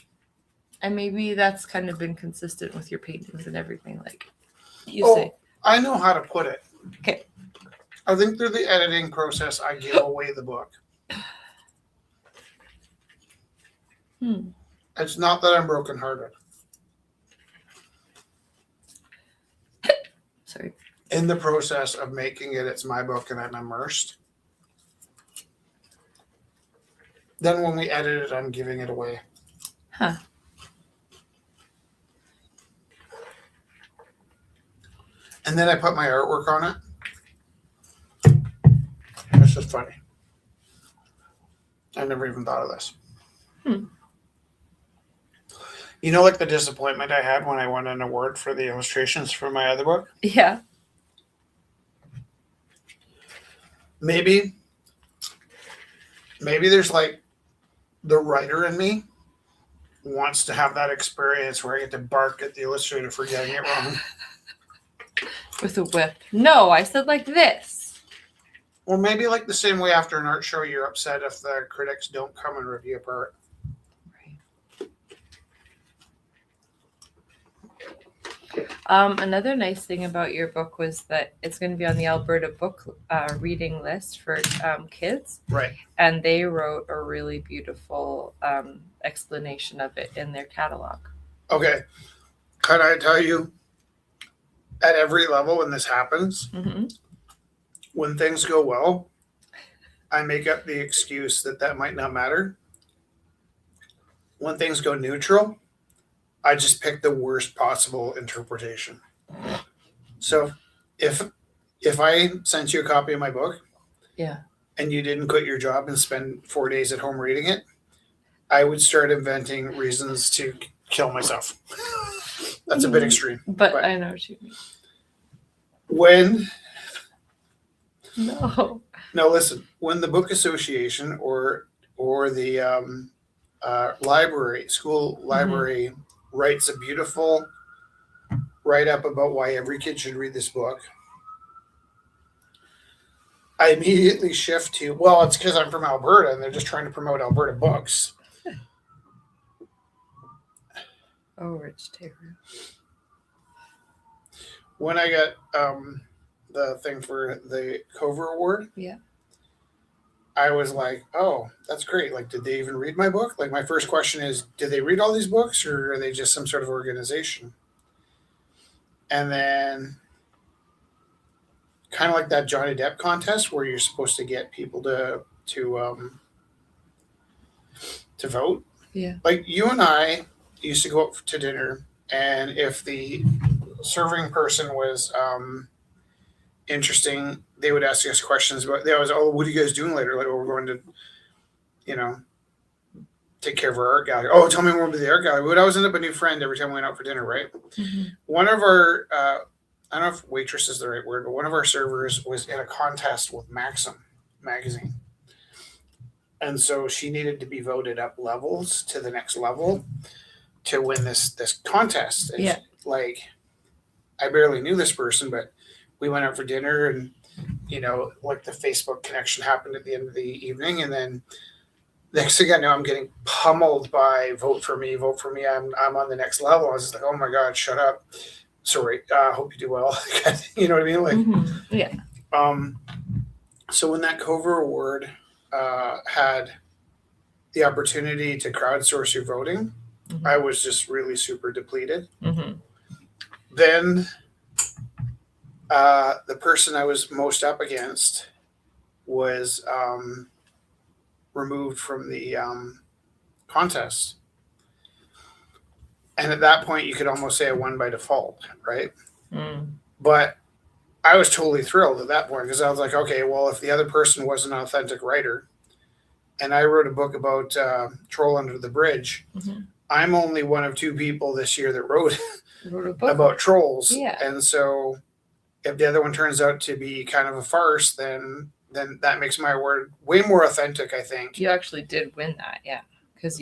And maybe that's kind of been consistent with your paintings and everything, like you say. I know how to put it. Okay. I think through the editing process, I give away the book. It's not that I'm brokenhearted. in the process of making it, it's my book and I'm immersed. Then when we edit it, I'm giving it away. Huh. And then I put my artwork on it. It's just funny. I never even thought of this. You know, like the disappointment I had when I won an award for the illustrations for my other book? Yeah. Maybe there's like the writer in me wants to have that experience where I get to bark at the illustrator for getting it wrong. With a whip. No, I said like this. Or maybe like the same way after an art show, you're upset if the critics don't come and review art. Another nice thing about your book was that it's going to be on the Alberta book reading list for kids. Right. And they wrote a really beautiful explanation of it in their catalog. Okay. Can I tell you, at every level when this happens, when things go well, I make up the excuse that might not matter. When things go neutral, I just pick the worst possible interpretation. So if I sent you a copy of my book, yeah, and you didn't quit your job and spend 4 days at home reading it, I would start inventing reasons to kill myself. That's a bit extreme. But I know what you mean. When no, listen. When the book association or the school library writes a beautiful write-up about why every kid should read this book, I immediately shift to, well, it's because I'm from Alberta and they're just trying to promote Alberta books. Oh, Rich Taylor. When I got the thing for the Cover Award, yeah, I was like, oh, that's great. Like, did they even read my book? Like, my first question is, did they read all these books or are they just some sort of organization? And then kind of like that Johnny Depp contest where you're supposed to get people to vote. Yeah. Like, you and I used to go out to dinner, and if the serving person was interesting, they would ask us questions about, they always, oh, what are you guys doing later? Like, oh, we're going to, take care of our art gallery. Oh, tell me more about the art gallery. Would always end up a new friend every time we went out for dinner, right? One of our, I don't know if waitress is the right word, but one of our servers was in a contest with Maxim magazine. And so she needed to be voted up levels to the next level to win this contest. And yeah. I barely knew this person, but we went out for dinner and, like the Facebook connection happened at the end of the evening. And then next thing I know, I'm getting pummeled by vote for me. I'm on the next level. I was just like, oh my God, shut up. Sorry. Hope you do well. You know what I mean? Yeah. So when that Cover Award had the opportunity to crowdsource your voting, I was just really super depleted. Then the person I was most up against was removed from the contest. And at that point, you could almost say I won by default, right? But I was totally thrilled at that point because I was like, okay, well, if the other person was an authentic writer and I wrote a book about Troll Under the Bridge, I'm only one of 2 people this year that wrote a book about trolls. Yeah. And so if the other one turns out to be kind of a farce, then that makes my award way more authentic, I think. You actually did win that, yeah. Because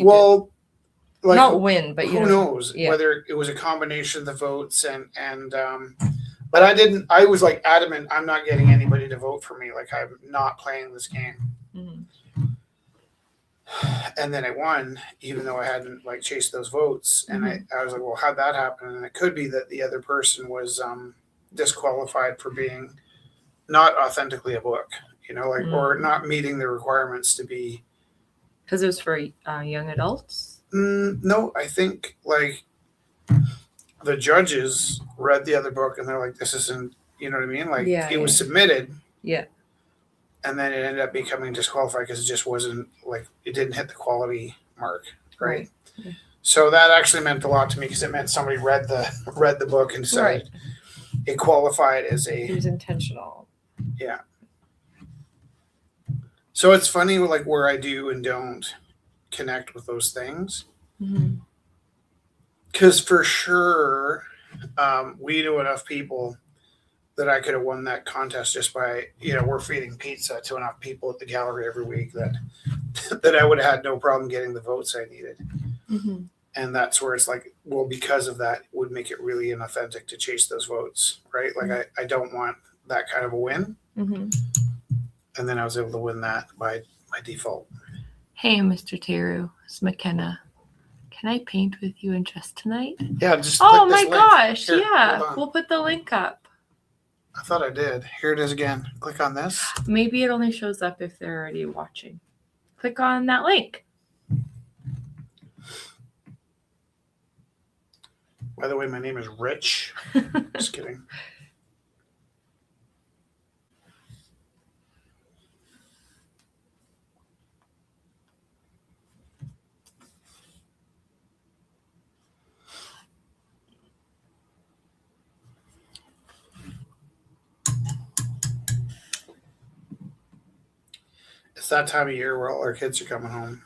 like, not win, but who knows whether it was a combination of the votes and but I was like adamant, I'm not getting anybody to vote for me. Like, I'm not playing this game. And then I won, even though I hadn't like chased those votes. And I was like, well, how'd that happen? And it could be that the other person was disqualified for being not authentically a book, or not meeting the requirements to be. Because it was for young adults? No, I think like the judges read the other book and they're like, this isn't, You know what I mean? Like Yeah, it was yeah. submitted. Yeah. And then it ended up becoming disqualified because it just wasn't like it didn't hit the quality mark, right? Yeah. So that actually meant a lot to me because it meant somebody read the book and decided it qualified as It a was intentional. yeah. So it's funny like where I do and don't connect with those things because for sure we knew enough people that I could have won that contest just by we're feeding pizza to enough people at the gallery every week that I would have had no problem getting the votes I needed. And that's where it's like, well, because of that would make it really inauthentic to chase those votes, right? Like I don't want that kind of a win. And then I was able to win that by default. Hey, Mr. Teru, it's McKenna. Can I paint with you in just tonight? Yeah, just oh click this my link. gosh, Here, yeah. We'll put the link up. I thought I did. Here it is again. Click on this. Maybe it only shows up if they're already watching. Click on that link. By the way, my name is Rich. Just kidding. It's that time of year where all our kids are coming home.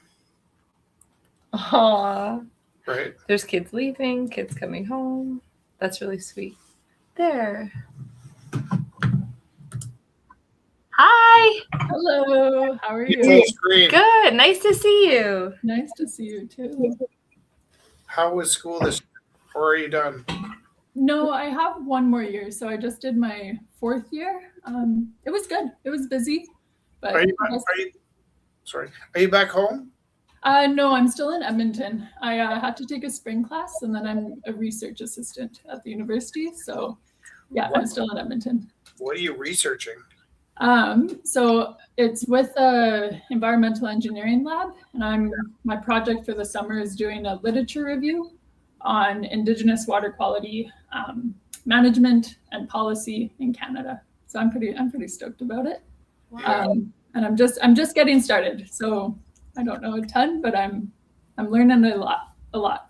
Aww. Right. There's kids leaving, kids coming home. That's really sweet. There. Hi. Hello. How are you? Good. Nice to see you. Nice to see you too. How was school this year? Or are you done? No, I have one more year. So I just did my 4th year. It was good. It was busy. But Are you back home? No, I'm still in Edmonton. I had to take a spring class and then I'm a research assistant at the university. So yeah, I'm still in Edmonton. What are you researching? So it's with a environmental engineering lab, and my project for the summer is doing a literature review on Indigenous water quality management and policy in Canada. So I'm pretty stoked about it. Wow. And I'm just getting started. So I don't know a ton, but I'm learning a lot.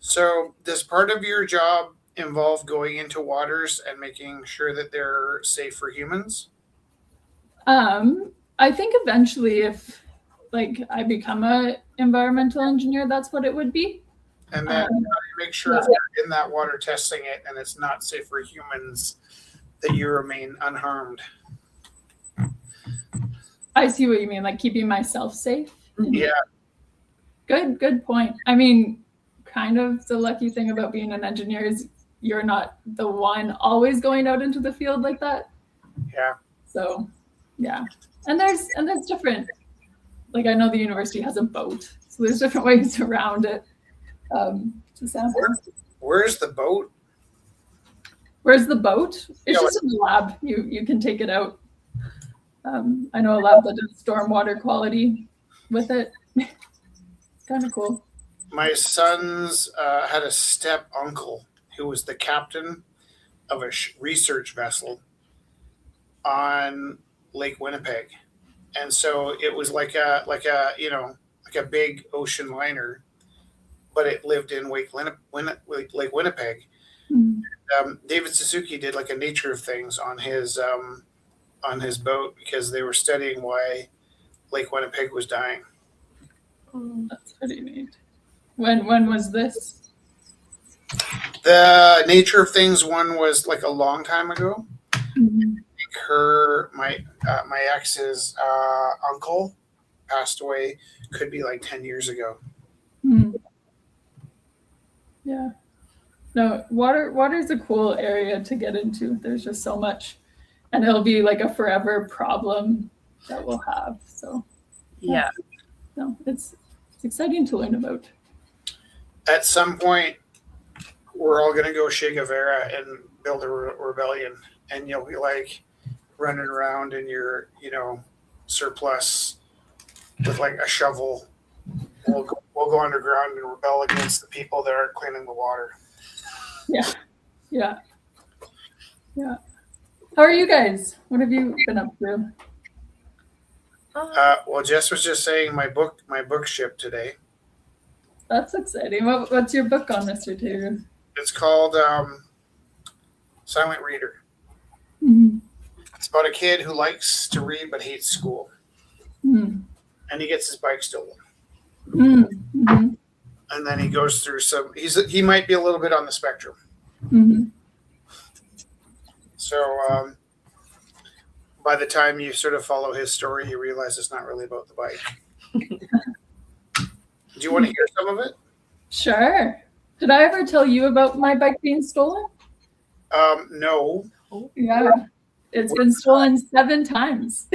So does part of your job involve going into waters and making sure that they're safe for humans? I think eventually if I become a environmental engineer, that's what it would be. And then how do you make sure if you're in that water testing it and it's not safe for humans that you remain unharmed? I see what you mean, like keeping myself safe. Yeah. Good point. I mean, kind of the lucky thing about being an engineer is you're not the one always going out into the field like that. Yeah. So yeah. And there's different, like I know the university has a boat, so there's different ways around it to sample. Where's the boat? Where's the boat? It's just in the lab. You can take it out. I know a lab that does stormwater quality with it. It's kind of cool. My sons had a step uncle who was the captain of a research vessel on Lake Winnipeg, and so it was like a big ocean liner, but it lived in Lake Winnipeg. Mm-hmm. David Suzuki did like a nature of things on his boat because they were studying why Lake Winnipeg was dying. Oh, that's pretty neat. When was this? The nature of things one was like a long time ago. Mm-hmm. My ex's uncle passed away. Could be like 10 years ago. Mm-hmm. Yeah. No, water is a cool area to get into. There's just so much, and it'll be like a forever problem that we'll have. So yeah. No, it's exciting to learn about. At some point, we're all going to go Che Guevara and build a rebellion, and you'll be like running around in your, surplus with like a shovel. We'll go underground and rebel against the people that aren't cleaning the water. Yeah. How are you guys? What have you been up to? Well, Jess was just saying my book shipped today. That's exciting. What's your book on, Mr. Taylor? It's called Silent Reader. Mm-hmm. It's about a kid who likes to read but hates school, Mm-hmm. and he gets his bike stolen. Mm-hmm. And then he goes through he might be a little bit on the spectrum. Mm-hmm. So by the time you sort of follow his story, you realize it's not really about the bike. Do you want to hear some of it? Sure. Did I ever tell you about my bike being stolen? No. Yeah. It's been stolen 7 times.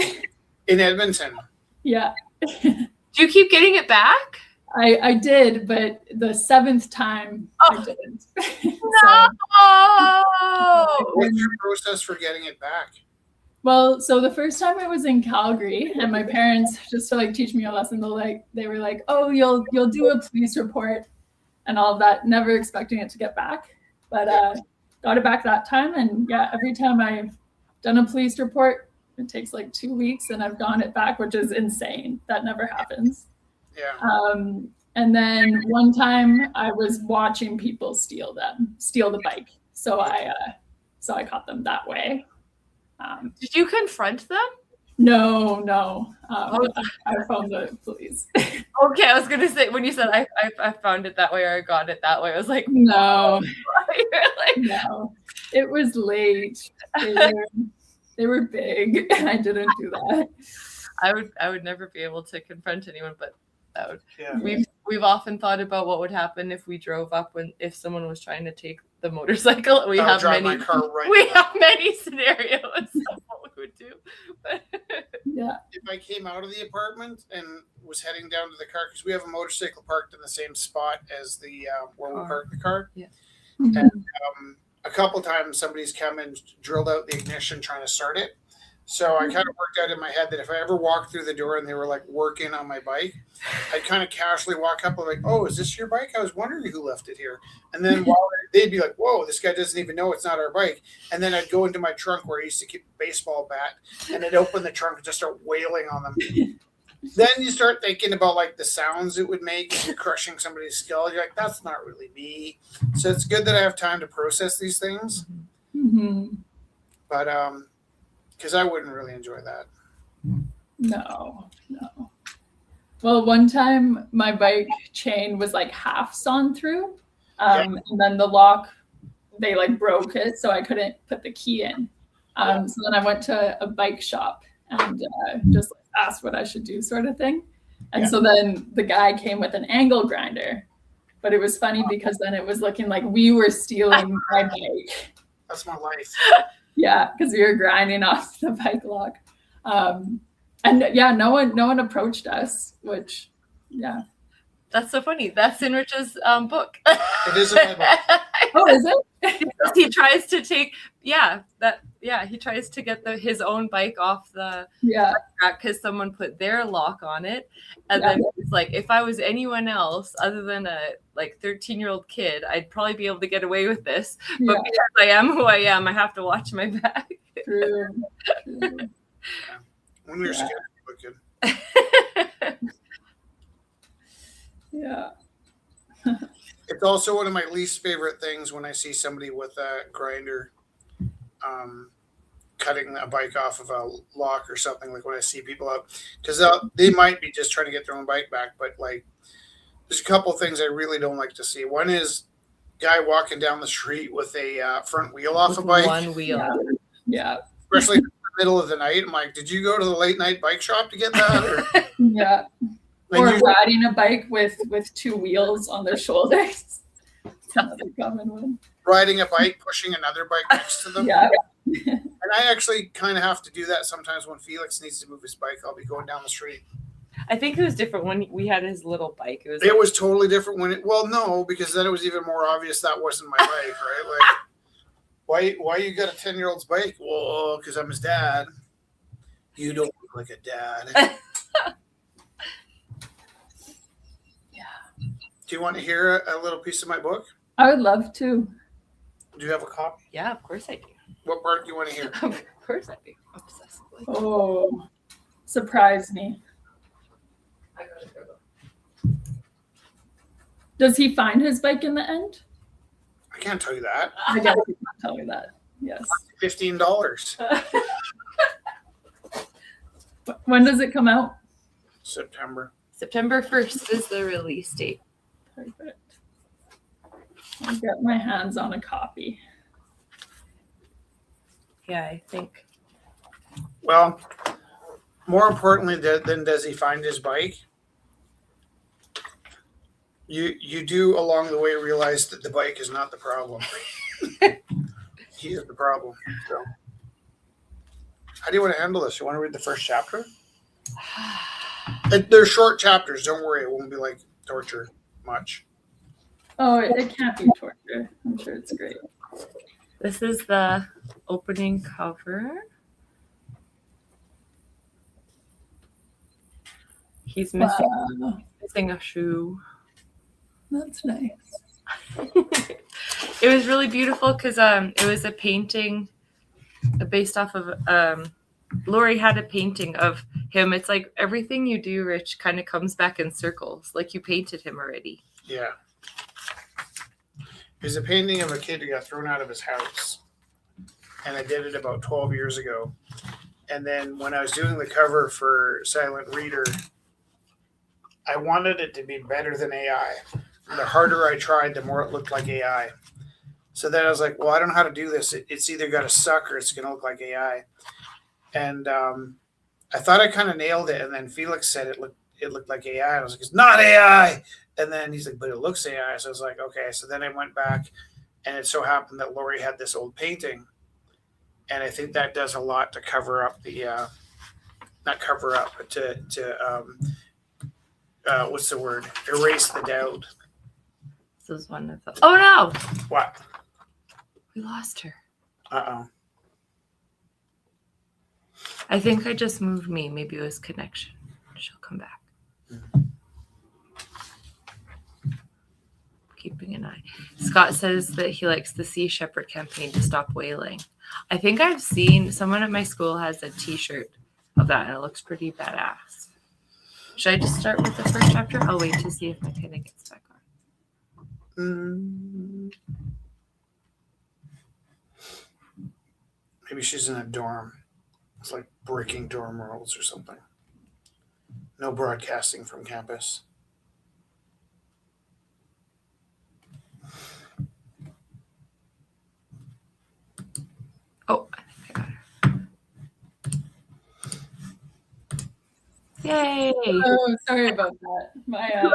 In Edmonton. Yeah. Do you keep getting it back? I did, but the 7th time I didn't. No. What's your process for getting it back? Well, so the first time I was in Calgary, and my parents, just to like teach me a lesson, they were like, "Oh, you'll do a police report," and all of that. Never expecting it to get back, but got it back that time. And yeah, every time I've done a police report, it takes like 2 weeks, and I've gotten it back, which is insane. That never happens. Yeah. And then one time I was watching people steal the bike, so I caught them that way. Did you confront them? No. I phoned the police. Okay, I was gonna say when you said I found it that way or I got it that way, I was like, No, like, no, it was late. They were big. I didn't do that. I would never be able to confront anyone, but that would. Yeah. We've often thought about what would happen if we drove up if someone was trying to take the motorcycle. We have many scenarios of what we would do. Yeah. If I came out of the apartment and was heading down to the car, because we have a motorcycle parked in the same spot as the where we parked the car. Yeah. Mm-hmm. And a couple times somebody's come and drilled out the ignition trying to start it. So I kind of worked out in my head that if I ever walked through the door and they were like working on my bike, I'd kind of casually walk up and like, "Oh, is this your bike? I was wondering who left it here." And then they'd be like, "Whoa, this guy doesn't even know it's not our bike." And then I'd go into my trunk where I used to keep a baseball bat, and I'd open the trunk and just start wailing on them. Then you start thinking about like the sounds it would make if you're crushing somebody's skull. You're like, "That's not really me." So it's good that I have time to process these things. Mm-hmm. But because I wouldn't really enjoy that. No. Well, one time my bike chain was like half sawn through, and then the lock, they like broke it, so I couldn't put the key in. So then I went to a bike shop and just asked what I should do, sort of thing. And so then the guy came with an angle grinder, but it was funny because then it was looking like we were stealing my bike. That's my life. Yeah, because we were grinding off the bike lock. And yeah, no one approached us, which, yeah. That's so funny. That's in Rich's book. It is in my book. Oh, is it? He tries to take, he tries to get his own bike off the track because someone put their lock on it. And then he's like, if I was anyone else other than a 13-year-old kid, I'd probably be able to get away with this. But because I am who I am, I have to watch my back. True. When we were scared, we looked good. Yeah. It's also one of my least favorite things when I see somebody with a grinder cutting a bike off of a lock or something, like when I see people out, because they might be just trying to get their own bike back, but like there's a couple things I really don't like to see. One is guy walking down the street with a front wheel off a bike. One wheel. Yeah. Especially in the middle of the night. I'm like, did you go to the late night bike shop to get that? Or, yeah. Or riding a bike with 2 wheels on their shoulders. That's a common one. Riding a bike, pushing another bike next to them. Yeah. And I actually kind of have to do that sometimes when Felix needs to move his bike. I'll be going down the street. I think it was different when we had his little bike. It was totally different when no, because then it was even more obvious that wasn't my bike, right? Like, why you got a 10-year-old's bike? Well, because I'm his dad. You don't look like a dad. Do you want to hear a little piece of my book? I would love to. Do you have a copy? Yeah, of course I do. What part do you want to hear? Of course I do. Obsessively. Oh, surprise me. I gotta go. Does he find his bike in the end? I can't tell you that. I guess he can't tell me that. Yes. $15. When does it come out? September. September 1st is the release date. Perfect. I'll get my hands on a copy. Yeah, I think. Well, more importantly than does he find his bike, you do along the way realize that the bike is not the problem. He is the problem. So, how do you want to handle this? You want to read the first chapter? They're short chapters. Don't worry. It won't be like torture much. Oh, it can't be torture. I'm sure it's great. This is the opening cover. He's missing a shoe. That's nice. It was really beautiful because it was a painting based off of Lori had a painting of him. It's like everything you do, Rich, kind of comes back in circles. Like you painted him already. Yeah. There's a painting of a kid who got thrown out of his house. And I did it about 12 years ago. And then when I was doing the cover for Silent Reader, I wanted it to be better than AI. The harder I tried, the more it looked like AI. So then I was like, well, I don't know how to do this. It's either got to suck or it's going to look like AI. And I thought I kind of nailed it. And then Felix said it looked like AI. And I was like, it's not AI. And then he's like, but it looks AI. So I was like, okay. So then I went back, and it so happened that Lori had this old painting. And I think that does a lot to cover up the, not cover up, but to what's the word? Erase the doubt. This is one of the. Oh no! What? We lost her. Uh-oh. I think I just moved me. Maybe it was connection. She'll come back. Keeping an eye. Scott says that he likes the Sea Shepherd campaign to stop whaling. I think I've seen someone at my school has a t-shirt of that, and it looks pretty badass. Should I just start with the first chapter? I'll wait to see if McKenna gets back on. Maybe she's in a dorm. It's like breaking dorm rules or something. No broadcasting from campus. Oh, I think I got her. Yay! Oh, sorry about that. My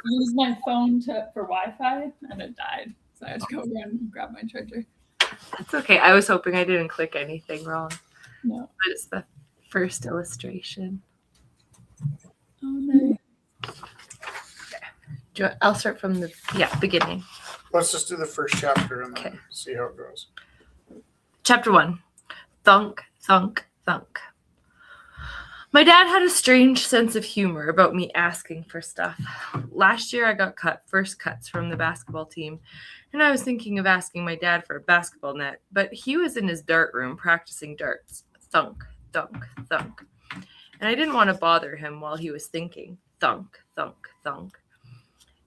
used my phone for Wi-Fi and it died, so I had to go run and grab my charger. That's okay. I was hoping I didn't click anything wrong. No. But it's the first illustration. Oh no. I'll start from the beginning. Let's just do the first chapter and then Okay. see how it goes. Chapter 1. Thunk, thunk, thunk. My dad had a strange sense of humor about me asking for stuff. Last year I got first cuts from the basketball team, and I was thinking of asking my dad for a basketball net, but he was in his dart room practicing darts. Thunk, thunk, thunk. And I didn't want to bother him while he was thinking. Thunk, thunk, thunk.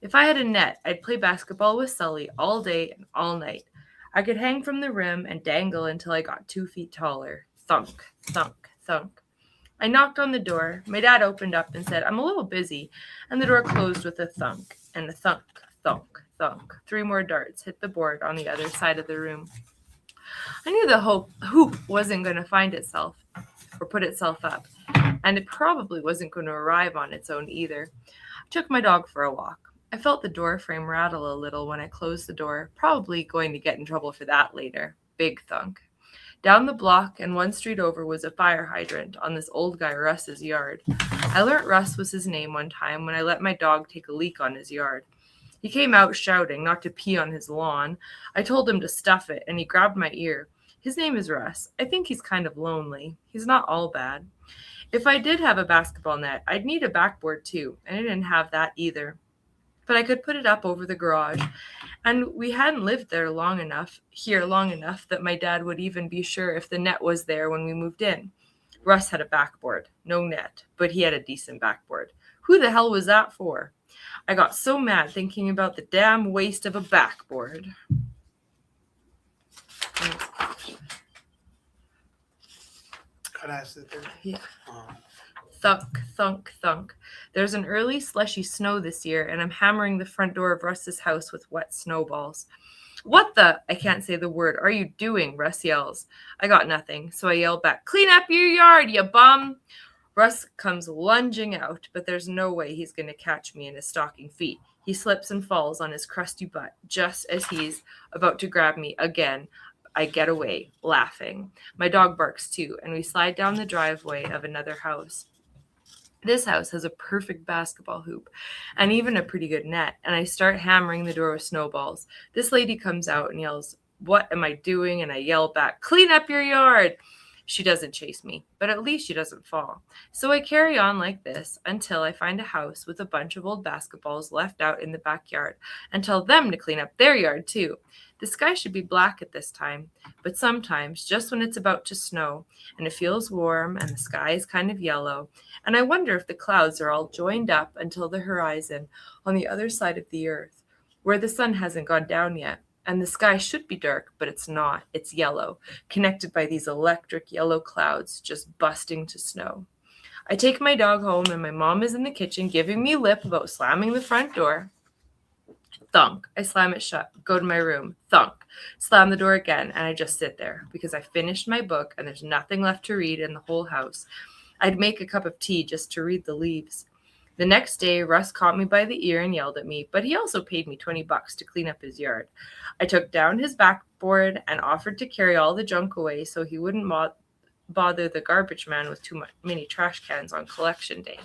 If I had a net, I'd play basketball with Sully all day and all night. I could hang from the rim and dangle until I got 2 feet taller. Thunk, thunk, thunk. I knocked on the door. My dad opened up and said, I'm a little busy. And the door closed with a thunk and a thunk, thunk, thunk. 3 more darts hit the board on the other side of the room. I knew the hoop wasn't going to find itself or put itself up. And it probably wasn't going to arrive on its own either. I took my dog for a walk. I felt the door frame rattle a little when I closed the door, probably going to get in trouble for that later. Big thunk. Down the block and 1 street over was a fire hydrant on this old guy Russ's yard. I learnt Russ was his name one time when I let my dog take a leak on his yard. He came out shouting not to pee on his lawn. I told him to stuff it, and he grabbed my ear. His name is Russ. I think he's kind of lonely. He's not all bad. If I did have a basketball net, I'd need a backboard too, and I didn't have that either. If but I could put it up over the garage. And we hadn't lived there long enough that my dad would even be sure if the net was there when we moved in. Russ had a backboard, no net, but he had a decent backboard. Who the hell was that for? I got so mad thinking about the damn waste of a backboard. Could I sit there? Yeah. Oh. Thunk, thunk, thunk. There's an early slushy snow this year, and I'm hammering the front door of Russ's house with wet snowballs. What the? I can't say the word. Are you doing? Russ yells. I got nothing, so I yell back, clean up your yard, you bum. Russ comes lunging out, but there's no way he's going to catch me in his stocking feet. He slips and falls on his crusty butt just as he's about to grab me again. I get away, laughing. My dog barks too, and we slide down the driveway of another house. This house has a perfect basketball hoop and even a pretty good net, and I start hammering the door with snowballs. This lady comes out and yells, what am I doing? And I yell back, clean up your yard. She doesn't chase me, but at least she doesn't fall. So I carry on like this until I find a house with a bunch of old basketballs left out in the backyard and tell them to clean up their yard too. The sky should be black at this time, but sometimes, just when it's about to snow and it feels warm and the sky is kind of yellow, and I wonder if the clouds are all joined up until the horizon on the other side of the earth, where the sun hasn't gone down yet, and the sky should be dark, but it's not. It's yellow, connected by these electric yellow clouds just busting to snow. I take my dog home, and my mom is in the kitchen giving me lip about slamming the front door. Thunk. I slam it shut, go to my room, thunk, slam the door again, and I just sit there because I finished my book and there's nothing left to read in the whole house. I'd make a cup of tea just to read the leaves. The next day, Russ caught me by the ear and yelled at me, but he also paid me $20 to clean up his yard. I took down his backboard and offered to carry all the junk away so he wouldn't bother the garbage man with too many trash cans on collection day.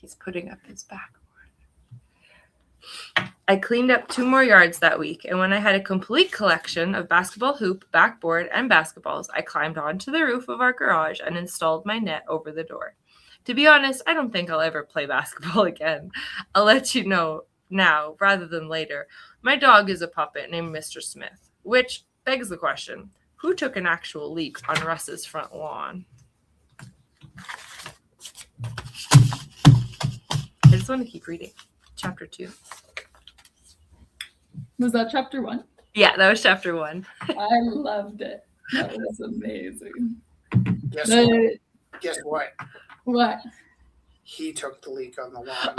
He's putting up his backboard. I cleaned up 2 more yards that week, and when I had a complete collection of basketball hoop, backboard, and basketballs, I climbed onto the roof of our garage and installed my net over the door. To be honest, I don't think I'll ever play basketball again. I'll let you know now rather than later. My dog is a puppet named Mr. Smith, which begs the question, who took an actual leak on Russ's front lawn? I just want to keep reading. Chapter 2. Was that chapter 1? Yeah, that was chapter 1. I loved it. That was amazing. Guess what? What? He took the leak on the lawn.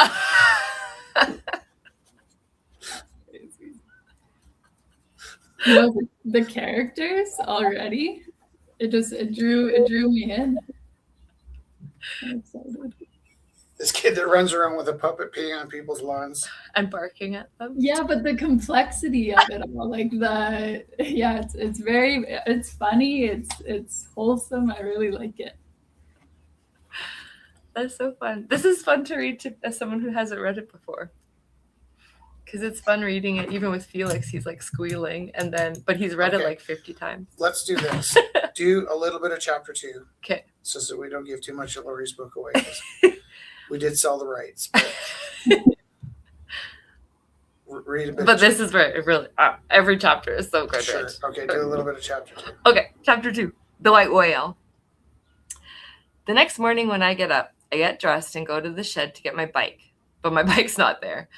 The characters already, it drew me in. I'm excited. This kid that runs around with a puppet peeing on people's lawns. And barking at them. Yeah, but the complexity of it all, it's funny, it's wholesome. I really like it. That's so fun. This is fun to read as someone who hasn't read it before. Because it's fun reading it, even with Felix. He's like squealing, but he's read it like 50 times. Let's do this. Do a little bit of chapter 2. Okay. So that we don't give too much of Lori's book away. We did sell the rights. But read a bit. But this is really every chapter is so good. Sure. Right? Okay, do a little bit of chapter 2. Okay, chapter 2. The White Whale. The next morning when I get up, I get dressed and go to the shed to get my bike. But my bike's not there.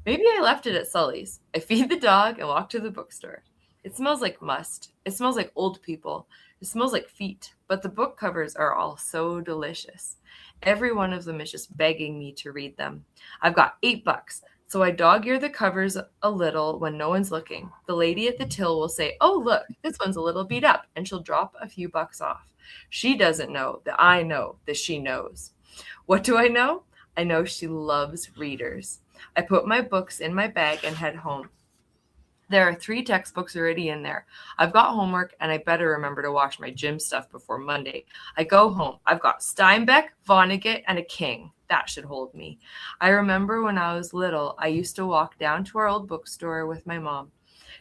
Maybe I left it at Sully's. I feed the dog and walk to the bookstore. It smells like must. It smells like old people. It smells like feet. But the book covers are all so delicious. Every one of them is just begging me to read them. I've got $8, so I dog-ear the covers a little when no one's looking. The lady at the till will say, oh, look, this one's a little beat up, and she'll drop a few bucks off. She doesn't know that I know that she knows. What do I know? I know she loves readers. I put my books in my bag and head home. There are 3 textbooks already in there. I've got homework, and I better remember to wash my gym stuff before Monday. I go home. I've got Steinbeck, Vonnegut, and a King. That should hold me. I remember when I was little, I used to walk down to our old bookstore with my mom.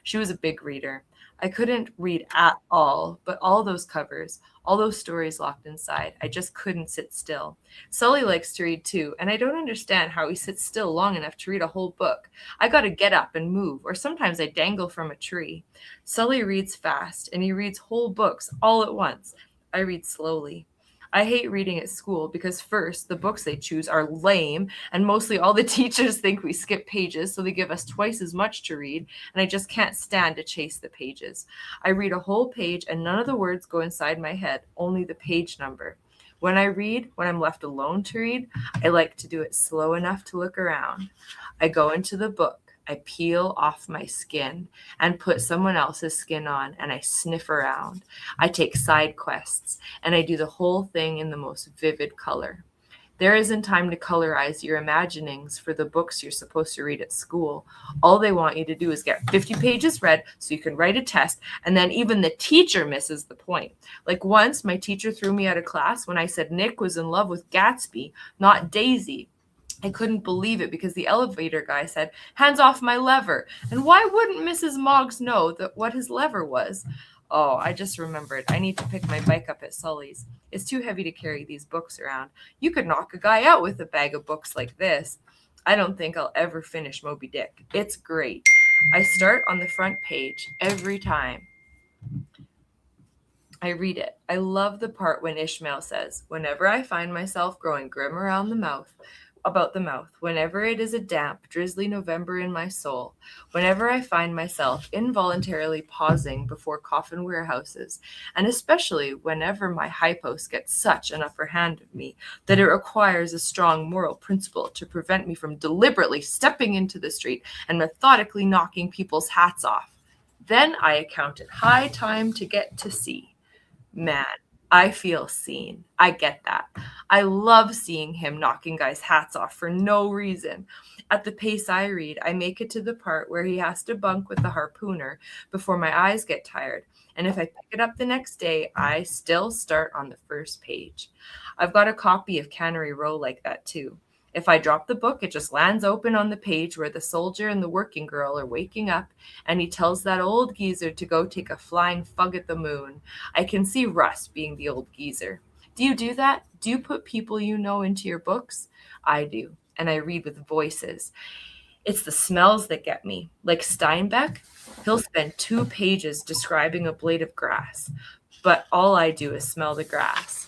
She was a big reader. I couldn't read at all, but all those covers, all those stories locked inside, I just couldn't sit still. Sully likes to read too, and I don't understand how he sits still long enough to read a whole book. I gotta get up and move, or sometimes I dangle from a tree. Sully reads fast, and he reads whole books all at once. I read slowly. I hate reading at school because first, the books they choose are lame, and mostly all the teachers think we skip pages, so they give us twice as much to read, and I just can't stand to chase the pages. I read a whole page, and none of the words go inside my head, only the page number. When I read, when I'm left alone to read, I like to do it slow enough to look around. I go into the book. I peel off my skin and put someone else's skin on, and I sniff around. I take side quests, and I do the whole thing in the most vivid color. There isn't time to colorize your imaginings for the books you're supposed to read at school. All they want you to do is get 50 pages read so you can write a test, and then even the teacher misses the point. Like once, my teacher threw me out of class when I said Nick was in love with Gatsby, not Daisy. I couldn't believe it because the elevator guy said, "Hands off my lever." And why wouldn't Mrs. Moggs know what his lever was? Oh, I just remembered. I need to pick my bike up at Sully's. It's too heavy to carry these books around. You could knock a guy out with a bag of books like this. I don't think I'll ever finish Moby Dick. It's great. I start on the front page every time I read it. I love the part when Ishmael says, "Whenever I find myself growing grim around the mouth, about the mouth, whenever it is a damp, drizzly November in my soul, whenever I find myself involuntarily pausing before coffin warehouses, and especially whenever my hypos get such an upper hand of me that it requires a strong moral principle to prevent me from deliberately stepping into the street and methodically knocking people's hats off, then I account it high time to get to sea." Man, I feel seen. I get that. I love seeing him knocking guys' hats off for no reason. At the pace I read, I make it to the part where he has to bunk with the harpooner before my eyes get tired. And if I pick it up the next day, I still start on the first page. I've got a copy of Cannery Row like that too. If I drop the book, it just lands open on the page where the soldier and the working girl are waking up, and he tells that old geezer to go take a flying fug at the moon. I can see Russ being the old geezer. Do you do that? Do you put people you know into your books? I do, and I read with voices. It's the smells that get me. Like Steinbeck, he'll spend 2 pages describing a blade of grass, but all I do is smell the grass.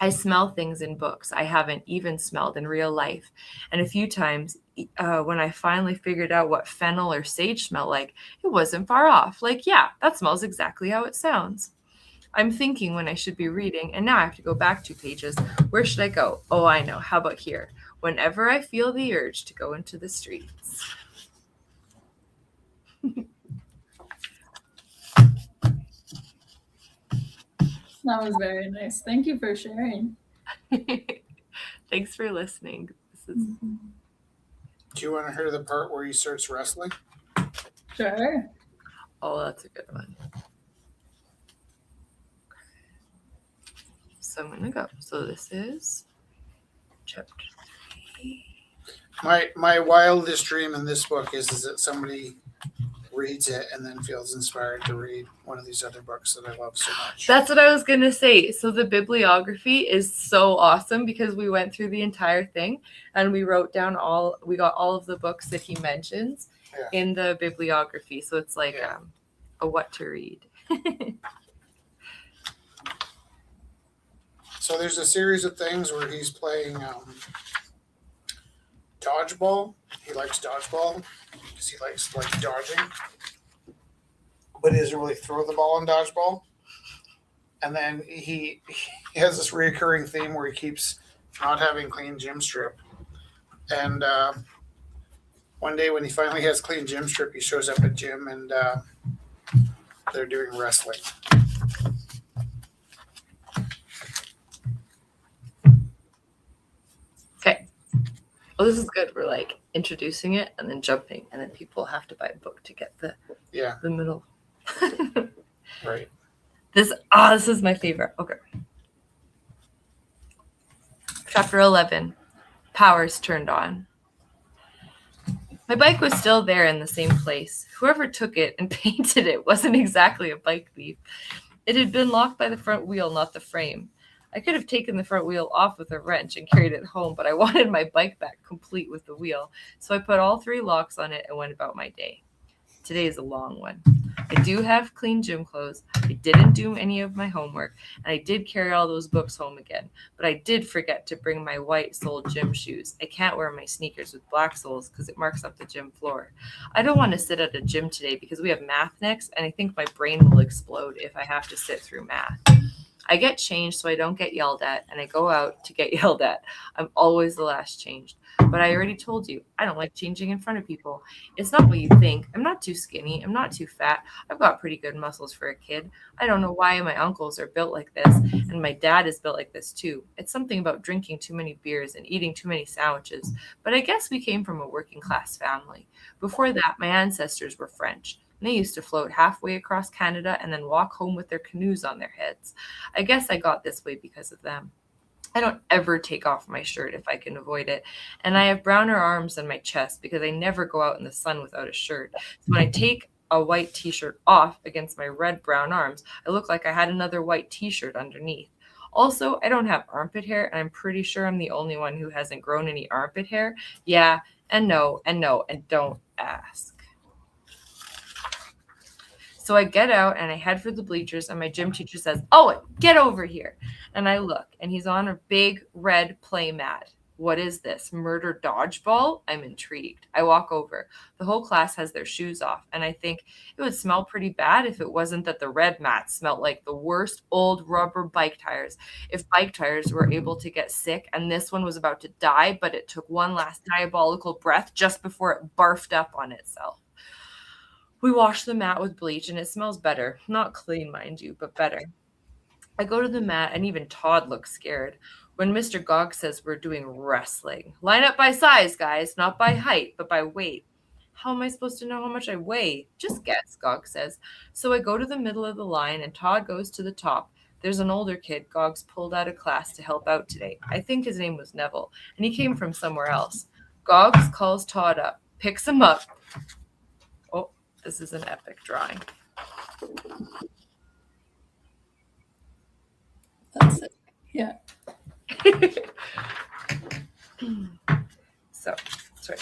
I smell things in books I haven't even smelled in real life. And a few times when I finally figured out what fennel or sage smell like, it wasn't far off. Like, yeah, that smells exactly how it sounds. I'm thinking when I should be reading, and now I have to go back 2 pages. Where should I go? Oh, I know. How about here? Whenever I feel the urge to go into the streets. That was very nice. Thank you for sharing. Thanks for listening. This is... Do you want to hear the part where he starts wrestling? Sure. Oh, that's a good one. So I'm going to go. So this is chapter 3. My wildest dream in this book is that somebody reads it and then feels inspired to read one of these other books that I love so much. That's what I was going to say. So the bibliography is so awesome because we went through the entire thing and we wrote down we got all of the books that he mentions in the bibliography. So it's like a what to read. So there's a series of things where he's playing dodgeball. He likes dodgeball because he likes like dodging, but he doesn't really throw the ball in dodgeball. And then he has this recurring theme where he keeps not having clean gym strip. And one day when he finally has clean gym strip, he shows up at gym and they're doing wrestling. Okay. Well, this is good. We're like introducing it and then jumping, and then people have to buy a book to get the middle. Right. This is my favorite. Okay. Chapter 11. Powers turned on. My bike was still there in the same place. Whoever took it and painted it wasn't exactly a bike thief. It had been locked by the front wheel, not the frame. I could have taken the front wheel off with a wrench and carried it home, but I wanted my bike back complete with the wheel, so I put all 3 locks on it and went about my day. Today is a long one. I do have clean gym clothes. I didn't do any of my homework, and I did carry all those books home again. But I did forget to bring my white-soled gym shoes. I can't wear my sneakers with black soles because it marks up the gym floor. I don't want to sit at a gym today because we have math next, and I think my brain will explode if I have to sit through math. I get changed so I don't get yelled at, and I go out to get yelled at. I'm always the last changed. But I already told you, I don't like changing in front of people. It's not what you think. I'm not too skinny. I'm not too fat. I've got pretty good muscles for a kid. I don't know why my uncles are built like this, and my dad is built like this too. It's something about drinking too many beers and eating too many sandwiches. But I guess we came from a working class family. Before that, my ancestors were French. And they used to float halfway across Canada and then walk home with their canoes on their heads. I guess I got this way because of them. I don't ever take off my shirt if I can avoid it. And I have browner arms than my chest because I never go out in the sun without a shirt. So when I take a white t-shirt off against my red-brown arms, I look like I had another white t-shirt underneath. Also, I don't have armpit hair, and I'm pretty sure I'm the only one who hasn't grown any armpit hair. Yeah, and no, and don't ask. So I get out and I head for the bleachers, and my gym teacher says, "Owen, get over here." And I look, and he's on a big red play mat. What is this? Murder dodgeball? I'm intrigued. I walk over. The whole class has their shoes off, and I think it would smell pretty bad if it wasn't that the red mat smelled like the worst old rubber bike tires. If bike tires were able to get sick, and this one was about to die, but it took one last diabolical breath just before it barfed up on itself. We wash the mat with bleach, and it smells better. Not clean, mind you, but better. I go to the mat, and even Todd looks scared. When Mr. Gog says we're doing wrestling. Line up by size, guys. Not by height, but by weight. How am I supposed to know how much I weigh? Just guess, Gog says. So I go to the middle of the line, and Todd goes to the top. There's an older kid Gog's pulled out of class to help out today. I think his name was Neville, and he came from somewhere else. Goggs calls Todd up, picks him up. Oh, this is an epic drawing. That's it. Yeah. So, sorry.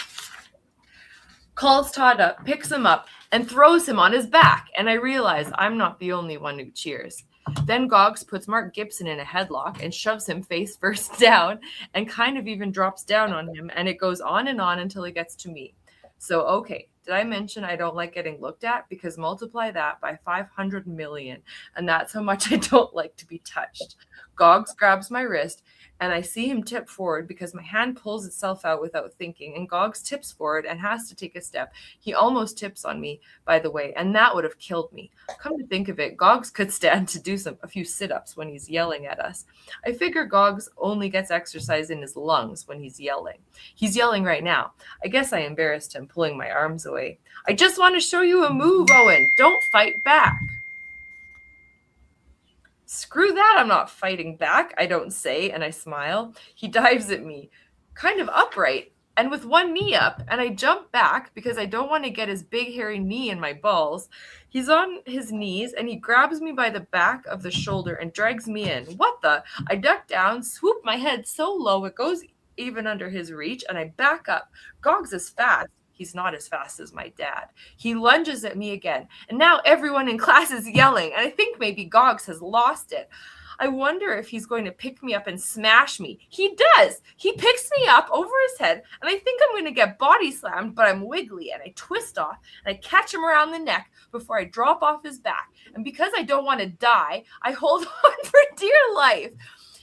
Calls Todd up, picks him up, and throws him on his back. And I realize I'm not the only one who cheers. Then Goggs puts Mark Gibson in a headlock and shoves him face first down and kind of even drops down on him. And it goes on and on until it gets to me. So, okay, did I mention I don't like getting looked at? Because multiply that by 500 million. And that's how much I don't like to be touched. Goggs grabs my wrist, and I see him tip forward because my hand pulls itself out without thinking, and Goggs tips forward and has to take a step. He almost tips on me, by the way, and that would have killed me. Come to think of it, Goggs could stand to do a few sit-ups when he's yelling at us. I figure Goggs only gets exercise in his lungs when he's yelling. He's yelling right now. I guess I embarrassed him, pulling my arms away. I just want to show you a move, Owen. Don't fight back. Screw that, I'm not fighting back, I don't say, and I smile. He dives at me, kind of upright, and with one knee up, and I jump back because I don't want to get his big hairy knee in my balls. He's on his knees, and he grabs me by the back of the shoulder and drags me in. What the? I duck down, swoop my head so low it goes even under his reach, and I back up. Goggs is fast. He's not as fast as my dad. He lunges at me again, and now everyone in class is yelling, and I think maybe Goggs has lost it. I wonder if he's going to pick me up and smash me. He does. He picks me up over his head, and I think I'm going to get body slammed, but I'm wiggly, and I twist off, and I catch him around the neck before I drop off his back. And because I don't want to die, I hold on for dear life.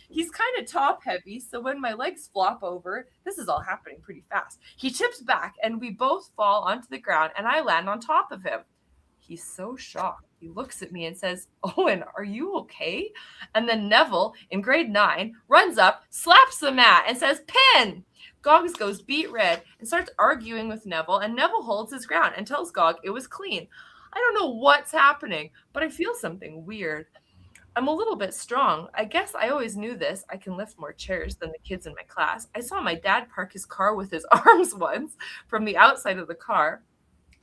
He's kind of top heavy, so when my legs flop over, this is all happening pretty fast. He tips back, and we both fall onto the ground, and I land on top of him. He's so shocked. He looks at me and says, "Owen, are you okay?" And then Neville, in grade 9, runs up, slaps the mat, and says, "Pin!" Goggs goes beet red and starts arguing with Neville, and Neville holds his ground and tells Gogg it was clean. I don't know what's happening, but I feel something weird. I'm a little bit strong. I guess I always knew this. I can lift more chairs than the kids in my class. I saw my dad park his car with his arms once from the outside of the car.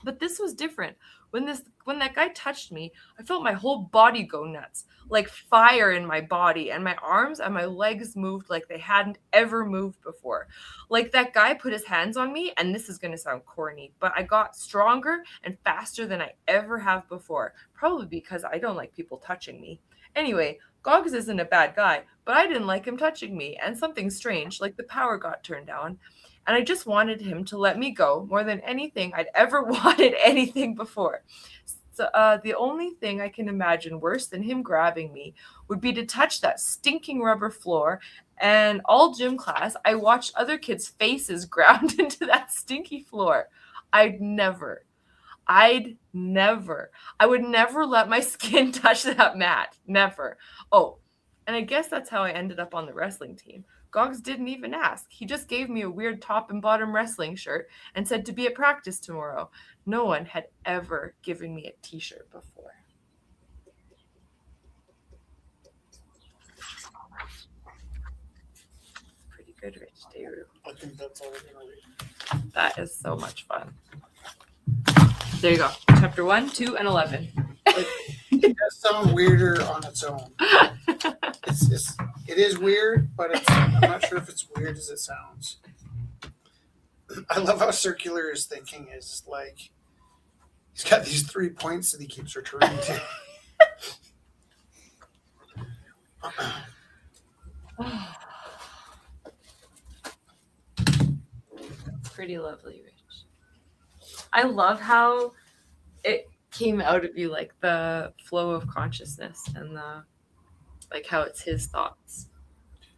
But this was different. When that guy touched me, I felt my whole body go nuts, like fire in my body, and my arms and my legs moved like they hadn't ever moved before. Like that guy put his hands on me, and this is going to sound corny, but I got stronger and faster than I ever have before, probably because I don't like people touching me. Anyway, Gogs isn't a bad guy, but I didn't like him touching me, and something strange, like the power got turned down. And I just wanted him to let me go more than anything I'd ever wanted anything before. So the only thing I can imagine worse than him grabbing me would be to touch that stinking rubber floor. And all gym class, I watched other kids' faces ground into that stinky floor. I would never. I would never let my skin touch that mat. Never. Oh, and I guess that's how I ended up on the wrestling team. Gogs didn't even ask. He just gave me a weird top and bottom wrestling shirt and said to be at practice tomorrow. No one had ever given me a t-shirt before. Pretty good, Rich Dayru. I think that's all we're gonna read. That is so much fun. There you go. Chapter 1, 2, and 11. It does sound weirder on its own. It is weird, but I'm not sure if it's weird as it sounds. I love how circular his thinking is. Like, he's got these 3 points that he keeps returning to. Pretty lovely, Rich. I love how it came out of you, like the flow of consciousness and like how it's his thoughts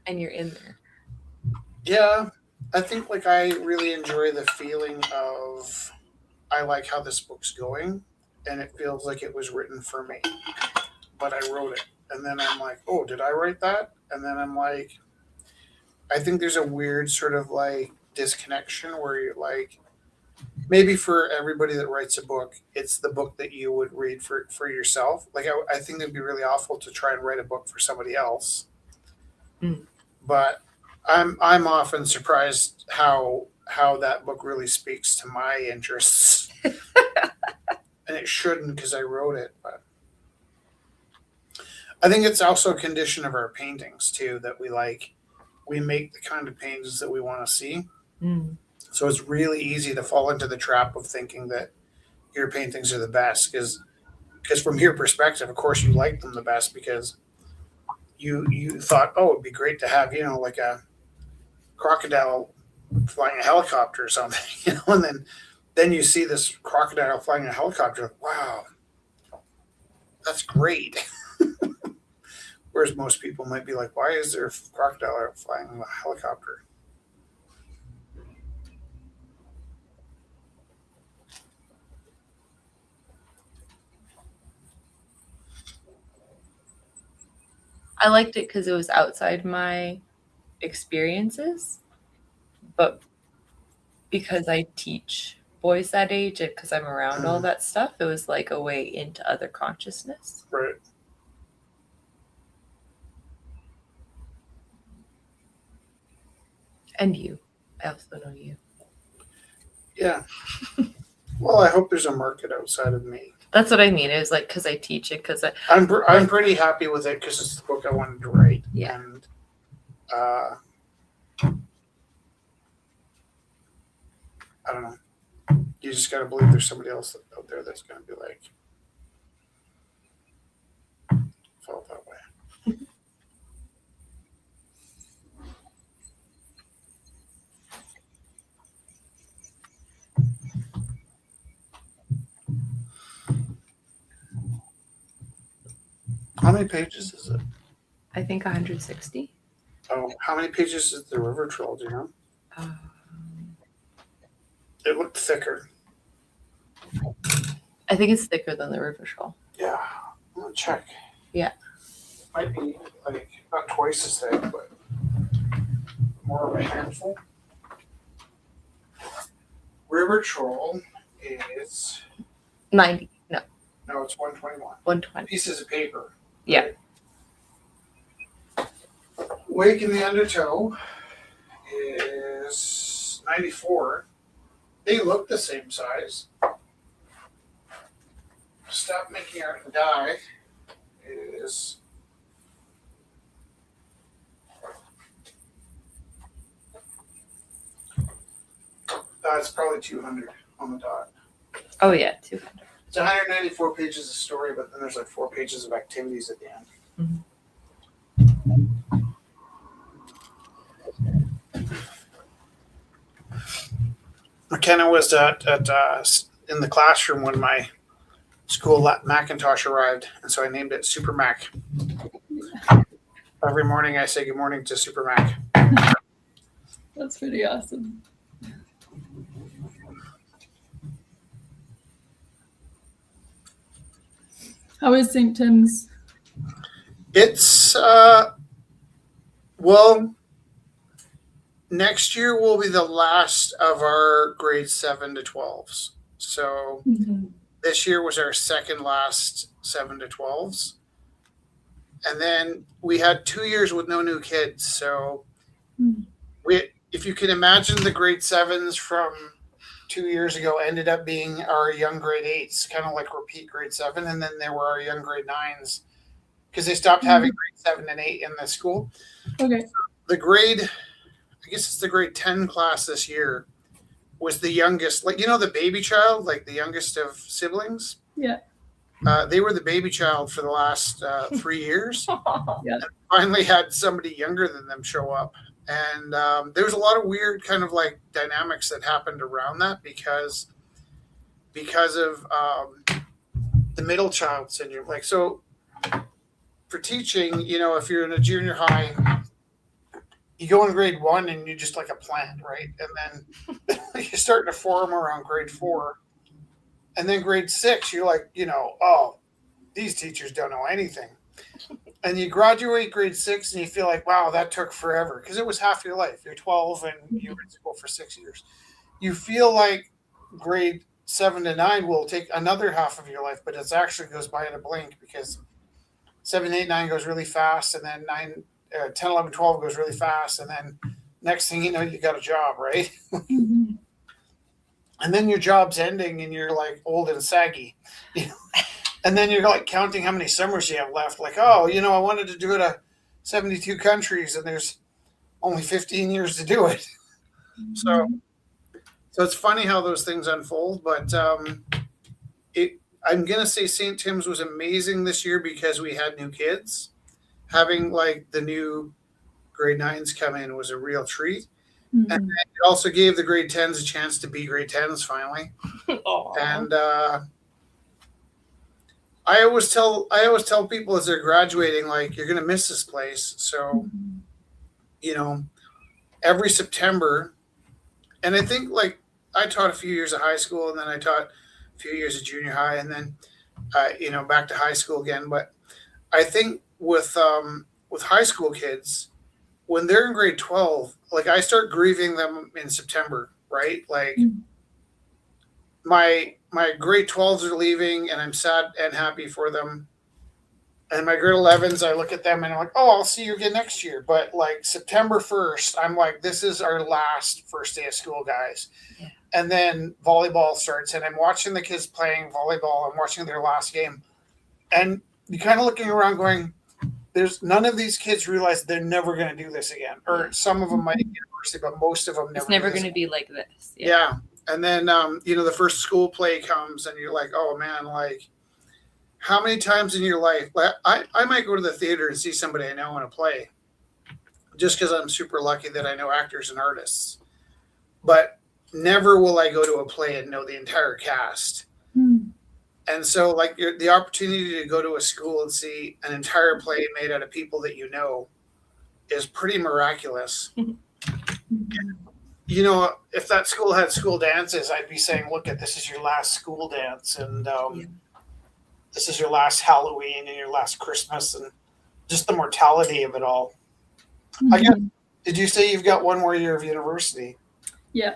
and you're in there. Yeah, I think like I really enjoy the feeling of I like how this book's going, and it feels like it was written for me, but I wrote it. And then I'm like, oh, did I write that? And then I'm like, I think there's a weird sort of like disconnection where you're like, maybe for everybody that writes a book, it's the book that you would read for yourself. Like I think it'd be really awful to try and write a book for somebody else. But I'm often surprised how that book really speaks to my interests. And it shouldn't because I wrote it, but I think it's also a condition of our paintings too, that we make the kind of paintings that we want to see. So it's really easy to fall into the trap of thinking that your paintings are the best because from your perspective, of course, you like them the best because you thought, oh, it'd be great to have, like a crocodile flying a helicopter or something, and then you see this crocodile flying a helicopter. Like, wow, that's great. Whereas most people might be like, why is there a crocodile flying a helicopter? I liked it because it was outside my experiences, but because I teach boys that age and because I'm around all that stuff, it was like a way into other consciousness. Right. And you. I also know you. Yeah. Well, I hope there's a market outside of me. That's what I mean. It was like because I teach it, because I'm pretty happy with it because it's the book I wanted to write. Yeah. And I don't know. You just got to believe there's somebody else out there that's going to be like, felt that way. How many pages is it? I think 160. Oh, how many pages is the River Troll? Do you know? It looked thicker. I think it's thicker than the River Troll. Yeah, I'm gonna check. Yeah. Might be like not twice as thick, but more of a handful. River Troll is 90. No, no, it's 121. 120. Pieces of paper. Yeah. Right? Wake in the undertow is 94. They look the same size. Stop making art and die is it's probably 200 on the dot. Oh yeah, 200. It's 194 pages of story, but then there's like 4 pages of activities at the end. Mm-hmm. McKenna was at in the classroom when my school Macintosh arrived, and so I named it Super Mac. Every morning I say good morning to Super Mac. That's pretty awesome. How is St. Tim's? It's well, next year will be the last of our grade 7 to 12s. So this year was our second last 7 to 12s. And then we had 2 years with no new kids. So if you can imagine, the grade 7s from 2 years ago ended up being our young grade 8s, kind of like repeat grade 7. And then there were our young grade 9s because they stopped having grade 7 and 8 in the school. Okay. The grade, I guess it's the grade 10 class this year, was the youngest, like, you know, the baby child, like the youngest of siblings. Yeah. They were the baby child for the last 3 years. Yeah. And finally had somebody younger than them show up. And there was a lot of weird kind of like dynamics that happened around that because of the middle child syndrome. Like, so for teaching, you know, if you're in a junior high, you go in grade 1 and you're just like a plant, right? And then you're starting to form around grade 4. And then grade 6, you're like, you know, oh, these teachers don't know anything. And you graduate grade 6 and you feel like, wow, that took forever because it was half your life. You're 12 and you were in school for 6 years. You feel like grade 7 to 9 will take another half of your life, but it actually goes by in a blink because 7, 8, 9 goes really fast, and then 10, 11, 12 goes really fast, and then next thing you know, you got a job, right? And then your job's ending and you're like old and saggy. You know? And then you're like counting how many summers you have left. Like, oh, you know, I wanted to do it 72 countries and there's only 15 years to do it. So it's funny how those things unfold. But I'm going to say St. Tim's was amazing this year because we had new kids. Having like the new grade 9s come in was a real treat. And then it also gave the grade 10s a chance to be grade 10s finally. And I always tell people as they're graduating, like, you're going to miss this place. So, you know, every September, and I think like I taught a few years of high school and then I taught a few years of junior high and then, you know, back to high school again. But I think with high school kids, when they're in grade 12, like I start grieving them in September, right? Like my grade 12s are leaving and I'm sad and happy for them. And my grade 11s, I look at them and I'm like, oh, I'll see you again next year. But like September 1st, I'm like, this is our last first day of school, guys. Yeah. And then volleyball starts and I'm watching the kids playing volleyball. I'm watching their last game. And you're kind of looking around going, there's none of these kids realize they're never going to do this again. Or some of them might at university, but most of them never. It's never going to be like this. Yeah. And then, you know, the first school play comes and you're like, oh man, like how many times in your life, like, I might go to the theater and see somebody I know in a play just because I'm super lucky that I know actors and artists, but never will I go to a play and know the entire cast. And so like the opportunity to go to a school and see an entire play made out of people that you know is pretty miraculous. You know, if that school had school dances, I'd be saying, look, this is your last school dance. And this is your last Halloween and your last Christmas and just the mortality of it all. I guess, did you say you've got one more year of university? Yeah.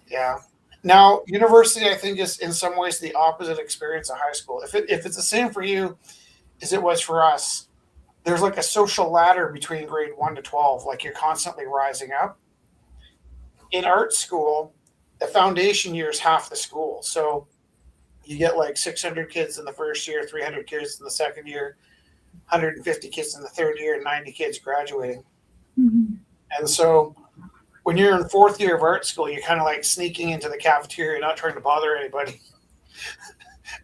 Yeah. Now, university, I think, is in some ways the opposite experience of high school. If it's the same for you as it was for us, there's like a social ladder between grade 1 to 12. Like you're constantly rising up. In art school, the foundation year is half the school. So you get like 600 kids in the first year, 300 kids in the second year, 150 kids in the third year, and 90 kids graduating. Mhm. And so when you're in fourth year of art school, you're kind of like sneaking into the cafeteria, not trying to bother anybody.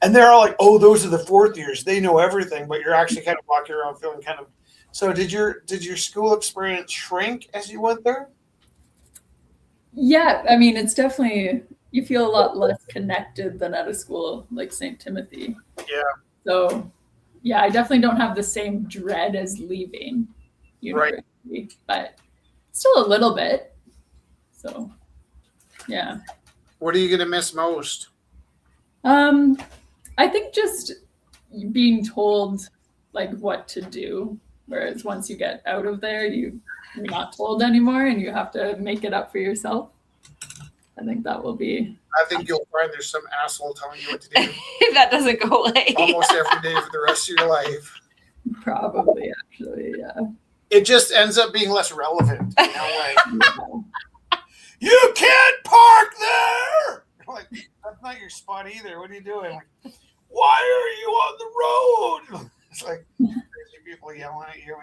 And they're all like, oh, those are the fourth years. They know everything, but you're actually kind of walking around feeling kind of. So did your school experience shrink as you went there? Yeah, I mean, it's definitely, you feel a lot less connected than at a school like St. Timothy. Yeah. So, yeah, I definitely don't have the same dread as leaving university, but still a little bit. So, yeah. What are you going to miss most? I think just being told like what to do, whereas once you get out of there, you're not told anymore and you have to make it up for yourself. I think that will be. I think you'll find there's some asshole telling you what to do That doesn't go away. almost every day for the rest of your life. Probably, actually, yeah. It just ends up being less relevant. You know, like, Yeah. you can't park there. Like, that's not your spot either. What are you doing? Like, why are you on the road? It's like crazy people yelling at you.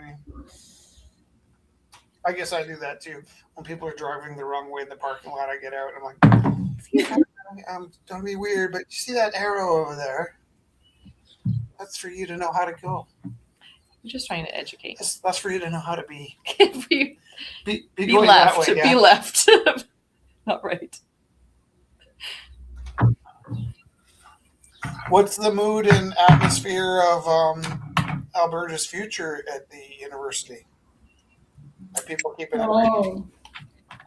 I guess I do that too. When people are driving the wrong way in the parking lot, I get out and I'm like, don't be weird, but you see that arrow over there? That's for you to know how to go. I'm just trying to educate. That's for you to know how to be. Be Going left. that way, yeah. Be left. Not right. What's the mood and atmosphere of Alberta's future at the university? Are people keeping it? Oh,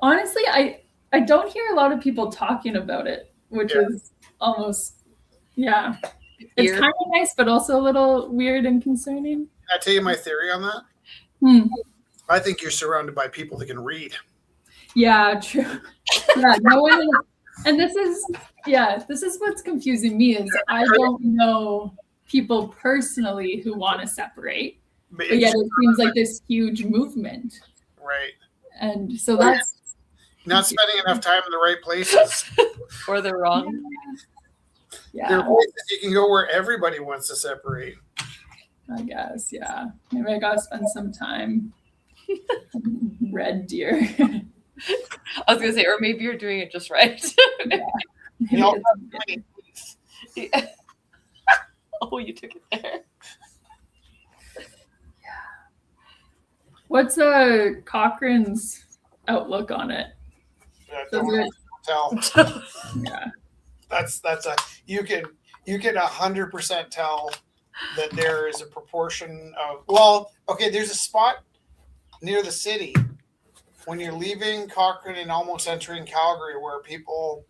honestly, I don't hear a lot of people talking about it, which is almost, yeah. It's kind of nice, but also a little weird and concerning. Can I tell you my theory on that? I think you're surrounded by people that can read. Yeah, true. Yeah, no one. And this is what's confusing me is I don't know people personally who want to separate, but yet it seems like this huge movement. Right. And so that's not spending enough time in the right places. Or the wrong. Yeah. There are places you can go where everybody wants to separate. I guess, yeah. Maybe I gotta spend some time. Red Deer. I was gonna say, or maybe you're doing it just right. Yeah. Oh, you took it there. What's Cochrane's outlook on it? Don't tell. Yeah. That's a you can 100% tell that there is a proportion of there's a spot near the city when you're leaving Cochrane and almost entering Calgary where people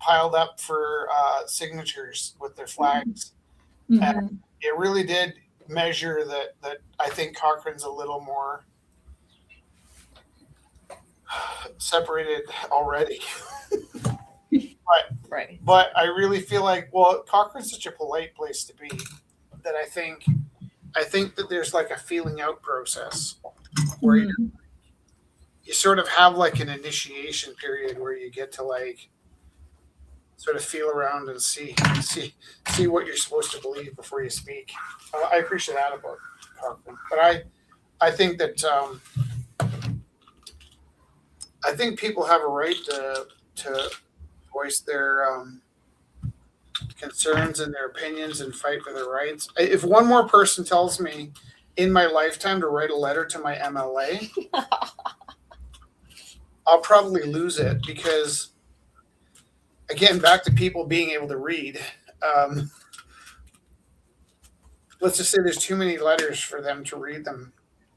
piled up for signatures with their flags. Mm-hmm. And it really did measure that I think Cochrane's a little more separated already. But I really feel like, Cochrane's such a polite place to be that I think that there's like a feeling out process where you sort of have like an initiation period where you get to like sort of feel around and see what you're supposed to believe before you speak. I appreciate that about Cochrane, but I think that I think people have a right to voice their concerns and their opinions and fight for their rights. If one more person tells me in my lifetime to write a letter to my MLA, I'll probably lose it because, again, back to people being able to read. Let's just say there's too many letters for them to read them.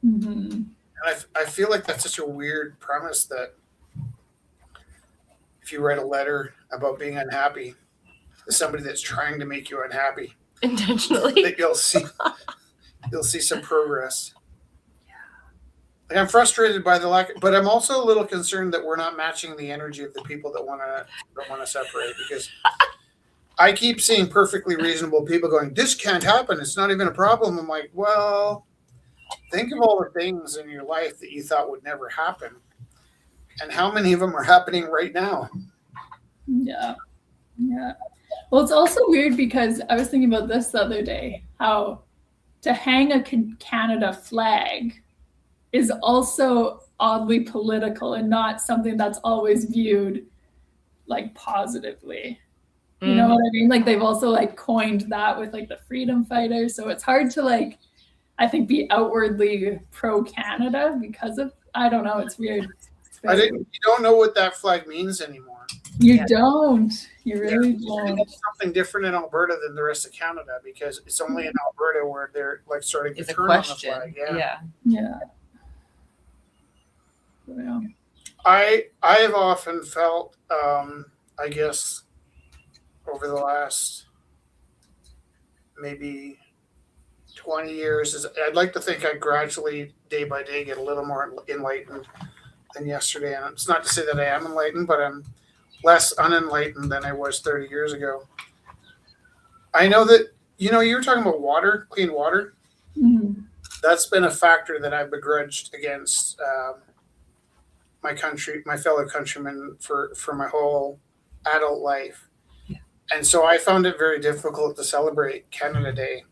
Mm-hmm. And I feel like that's such a weird premise that if you write a letter about being unhappy to somebody that's trying to make you unhappy, intentionally, that you'll see some progress. Like I'm frustrated by the lack, but I'm also a little concerned that we're not matching the energy of the people that want to separate, because I keep seeing perfectly reasonable people going, "This can't happen. It's not even a problem." I'm like, well, think of all the things in your life that you thought would never happen, and how many of them are happening right now. Yeah. Yeah. Well, it's also weird because I was thinking about this the other day, how to hang a Canada flag is also oddly political and not something that's always viewed like positively. You know what I mean? Like they've also like coined that with like the freedom fighters. So it's hard to like, I think, be outwardly pro Canada because of, I don't know, it's weird. You don't know what that flag means anymore. You don't. You really don't. It's something different in Alberta than the rest of Canada because it's only in Alberta where they're like starting to It's a turn on the question. flag. Yeah. I have often felt, I guess, over the last maybe 20 years, I'd like to think I gradually, day by day, get a little more enlightened than yesterday. And it's not to say that I am enlightened, but I'm less unenlightened than I was 30 years ago. I know that, you were talking about water, clean water. Mm-hmm. That's been a factor that I've begrudged against my fellow countrymen for my whole adult life. Yeah. And so I found it very difficult to celebrate Canada Day.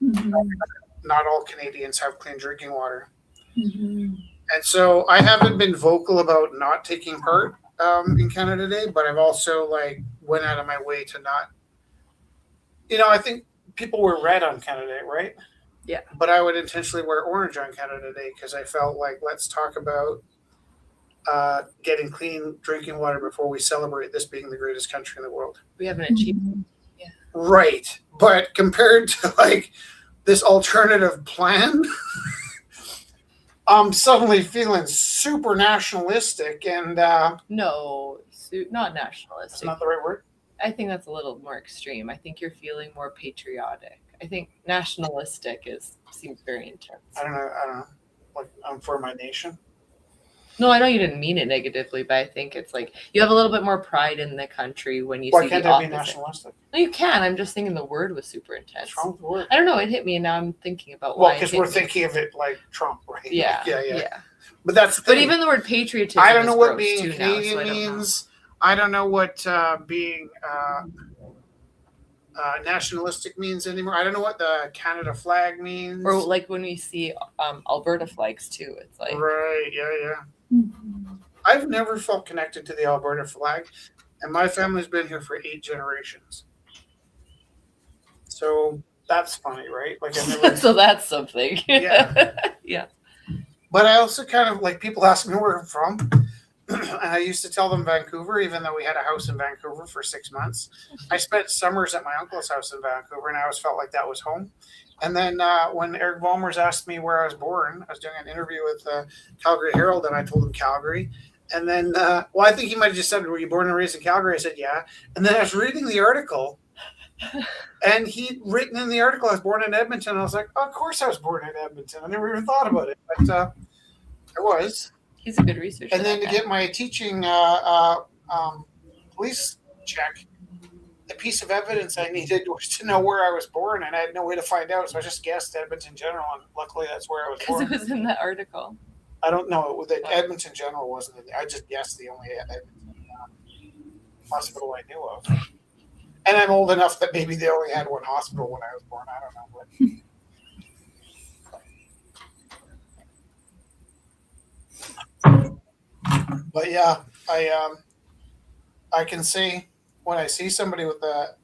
Mm-hmm. Not all Canadians have clean drinking water. Mm-hmm. And so I haven't been vocal about not taking part in Canada Day, but I've also went out of my way to not, I think people wear red on Canada Day, right? Yeah. But I would intentionally wear orange on Canada Day because I felt like, let's talk about getting clean drinking water before we celebrate this being the greatest country in the world. We haven't achieved. Yeah. Right. But compared to this alternative plan, I'm suddenly feeling super nationalistic and no, not nationalistic. That's not the right word. I think that's a little more extreme. I think you're feeling more patriotic. I think nationalistic seems very intense. I don't know. I'm for my nation. No, I know you didn't mean it negatively, but I think it's you have a little bit more pride in the country when you Why see can't the I opposite. be nationalistic? No, you can. I'm just thinking the word was super intense. What's wrong with the word? I don't know. It hit me, and now I'm thinking about why. Well, because we're thinking of it like Trump, right? Yeah. But that's the thing. But even the word patriotism. I don't know is what gross being too Canadian now, so means. I don't know what being nationalistic means anymore. I don't know what the Canada flag means. Or when we see Alberta flags too, it's right. Yeah. Mm-hmm. I've never felt connected to the Alberta flag, and my family's been here for 8 generations. So that's funny, right? So that's something. Yeah. Yeah. But I also kind of people ask me where I'm from, and I used to tell them Vancouver, even though we had a house in Vancouver for 6 months. I spent summers at my uncle's house in Vancouver, and I always felt like that was home. And then when Eric Vollmers asked me where I was born, I was doing an interview with Calgary Herald, and I told him Calgary. And then, I think he might have just said, "Were you born and raised in Calgary?" I said, "Yeah." And then I was reading the article, and he'd written in the article, "I was born in Edmonton." I was like, "Oh, of course I was born in Edmonton. I never even thought about it." But I was. He's a good researcher. And then to get my teaching police check, the piece of evidence I needed was to know where I was born, and I had no way to find out, so I just guessed Edmonton General, and luckily that's where I was born. Because it was in that article. I don't know. The Edmonton General wasn't in there. I just guessed the only Edmonton hospital I knew of. And I'm old enough that maybe they only had one hospital when I was born. I don't know. But yeah, I can see when I see somebody with the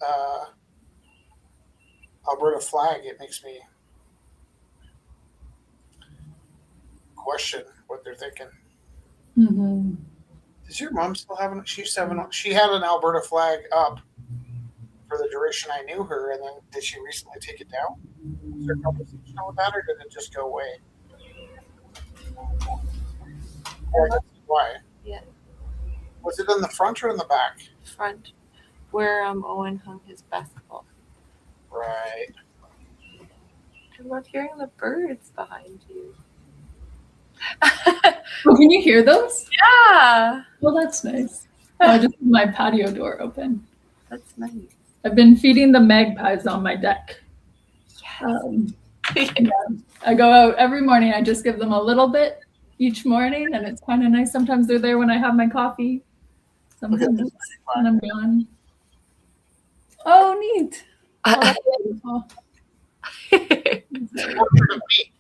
Alberta flag, it makes me question what they're thinking. Mm-hmm. Does your mom still have she had an Alberta flag up for the duration I knew her, and then did she recently take it down? Was there a conversation with that, or did it just go away? Why? Yeah. Was it in the front or in the back? Front, where Owen hung his basketball. Right. I love hearing the birds behind you. Oh, can you hear those? Yeah. Well, that's nice. I just have my patio door open. That's nice. I've been feeding the magpies on my deck. Yes. I go out every morning. I just give them a little bit each morning, and it's kind of nice. Sometimes they're there when I have my coffee. Sometimes it's when I'm gone. Oh, neat. Oh, that's beautiful.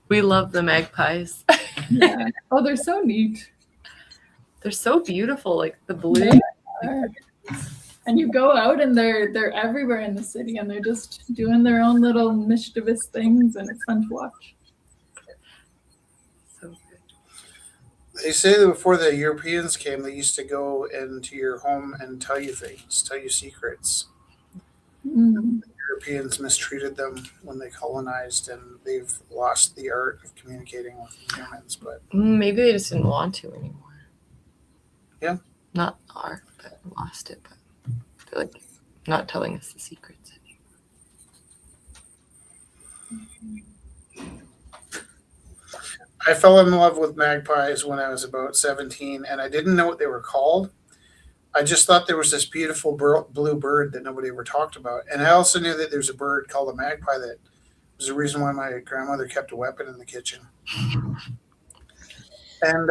We love the magpies. Yeah. Oh, they're so neat. They're so beautiful, like the blue. They are. And you go out and they're everywhere in the city, and they're just doing their own little mischievous things, and it's fun to watch. So good. They say that before the Europeans came, they used to go into your home and tell you things, tell you secrets. Mm. Europeans mistreated them when they colonized, and they've lost the art of communicating with humans. But Maybe they just didn't want to anymore. Yeah. Not art, but lost it. But they're like not telling us the secrets anymore. I fell in love with magpies when I was about 17, and I didn't know what they were called. I just thought there was this beautiful blue bird that nobody ever talked about. And I also knew that there's a bird called a magpie that was the reason why my grandmother kept a weapon in the kitchen. And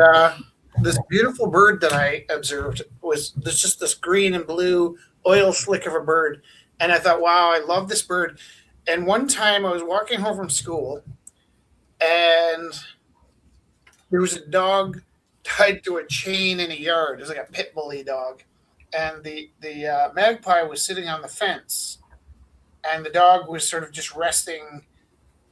this beautiful bird that I observed was just this green and blue oil slick of a bird. And I thought, wow, I love this bird. And one time I was walking home from school, and there was a dog tied to a chain in a yard. It was like a pit bully dog. And the magpie was sitting on the fence, and the dog was sort of just resting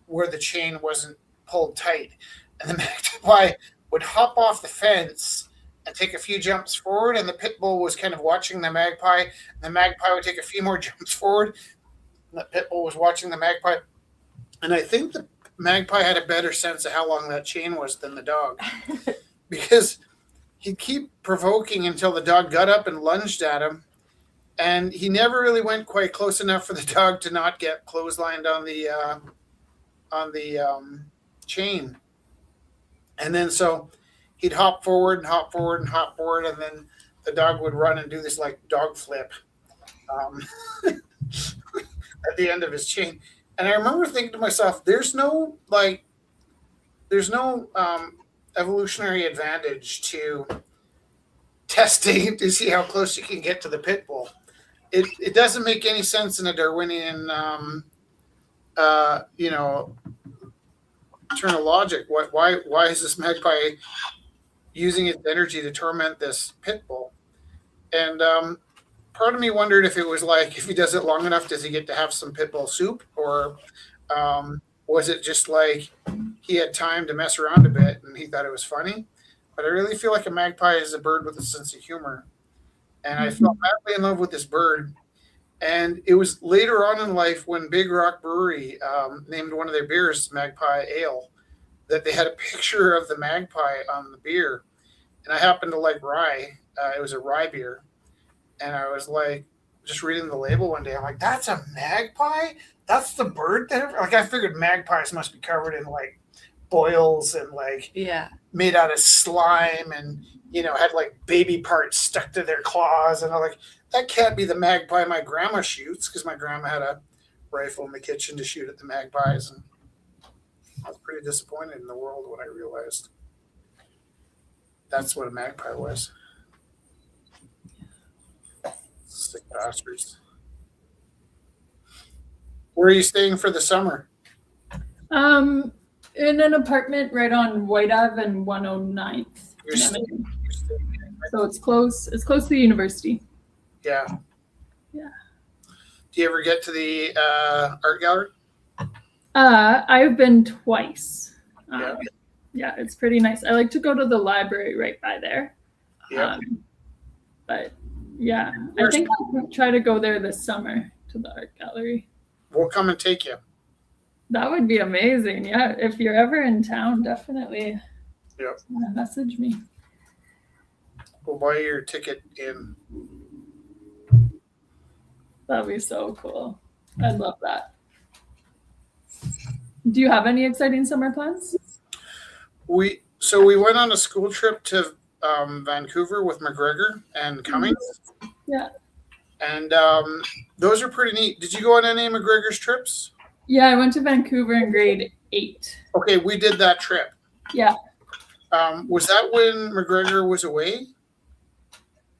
where the chain wasn't pulled tight. And the magpie would hop off the fence and take a few jumps forward, and the pit bull was kind of watching the magpie. And the magpie would take a few more jumps forward, and the pit bull was watching the magpie. And I think the magpie had a better sense of how long that chain was than the dog, because he'd keep provoking until the dog got up and lunged at him, and he never really went quite close enough for the dog to not get clotheslined on the chain. And then so he'd hop forward and hop forward and hop forward, and then the dog would run and do this like dog flip at the end of his chain. And I remember thinking to myself, there's no evolutionary advantage to testing to see how close you can get to the pit bull. It doesn't make any sense in a Darwinian, eternal logic. Why is this magpie using its energy to torment this pit bull? And part of me wondered if it was like, if he does it long enough, does he get to have some pit bull soup, or was it just like he had time to mess around a bit and he thought it was funny? But I really feel like a magpie is a bird with a sense of humor. And I fell madly in love with this bird. And it was later on in life when Big Rock Brewery named one of their beers Magpie Ale, that they had a picture of the magpie on the beer. And I happened to like rye. It was a rye beer. And I was like, just reading the label one day, I'm like, that's a magpie? That's the bird that, like, I figured magpies must be covered in like boils and like made out of slime, and had like baby parts stuck to their claws, and I'm like, that can't be the magpie my grandma shoots, because my grandma had a rifle in the kitchen to shoot at the magpies. And I was pretty disappointed in the world when I realized that's what a magpie was. Sick bastards. Where are you staying for the summer? In an apartment right on White Ave and 109th. So it's close. It's close to the university. Yeah. Yeah. Do you ever get to the art gallery? I've been twice. Yeah. Yeah, it's pretty nice. I like to go to the library right by there. Yeah. But yeah, I think I'll try to go there this summer to the art gallery. We'll come and take you. That would be amazing. Yeah, if you're ever in town, definitely message me. We'll buy your ticket in. That'd be so cool. I'd love that. Do you have any exciting summer plans? We went on a school trip to Vancouver with McGregor and Cummings. Yeah. And those are pretty neat. Did you go on any of McGregor's trips? Yeah, I went to Vancouver in grade 8. Okay, we did that trip. Yeah. Was that when McGregor was away?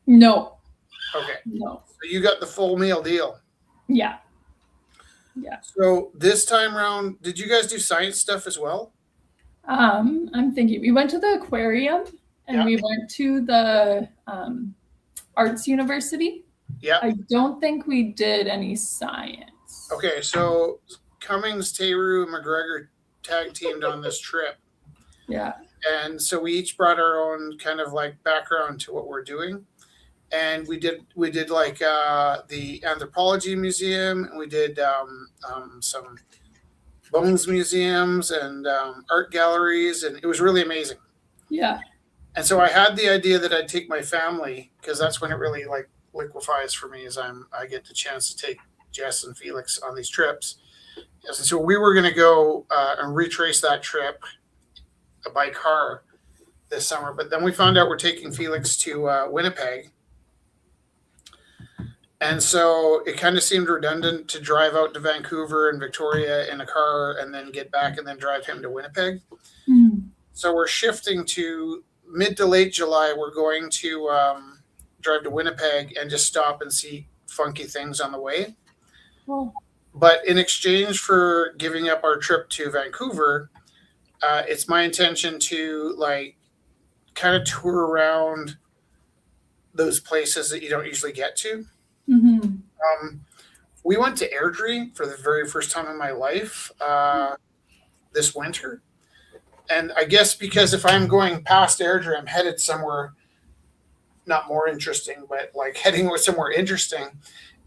No. Okay, No. so you got the full meal deal. Yeah. Yeah. So this time around, did you guys do science stuff as well? I'm thinking we went to the aquarium and Yeah. we went to the arts university. Yeah. I don't think we did any science. Okay, so Cummings, Teru, and McGregor tag teamed on this trip. Yeah. And so we each brought our own kind of like background to what we're doing. And we did like the anthropology museum, and we did some bones museums and art galleries, and it was really amazing. Yeah. And so I had the idea that I'd take my family, because that's when it really like liquefies for me, as I get the chance to take Jess and Felix on these trips. And so we were going to go and retrace that trip by car this summer, but then we found out we're taking Felix to Winnipeg. And so it kind of seemed redundant to drive out to Vancouver and Victoria in a car and then get back and then drive him to Winnipeg. Mm. So we're shifting to mid to late July. We're going to drive to Winnipeg and just stop and see funky things on the way. Well, But in exchange for giving up our trip to Vancouver, it's my intention to like kind of tour around those places that you don't usually get to. mm-hmm. We went to Airdrie for the very first time in my life this winter. And I guess because if I'm going past Airdrie, I'm headed somewhere not more interesting, but like heading somewhere interesting.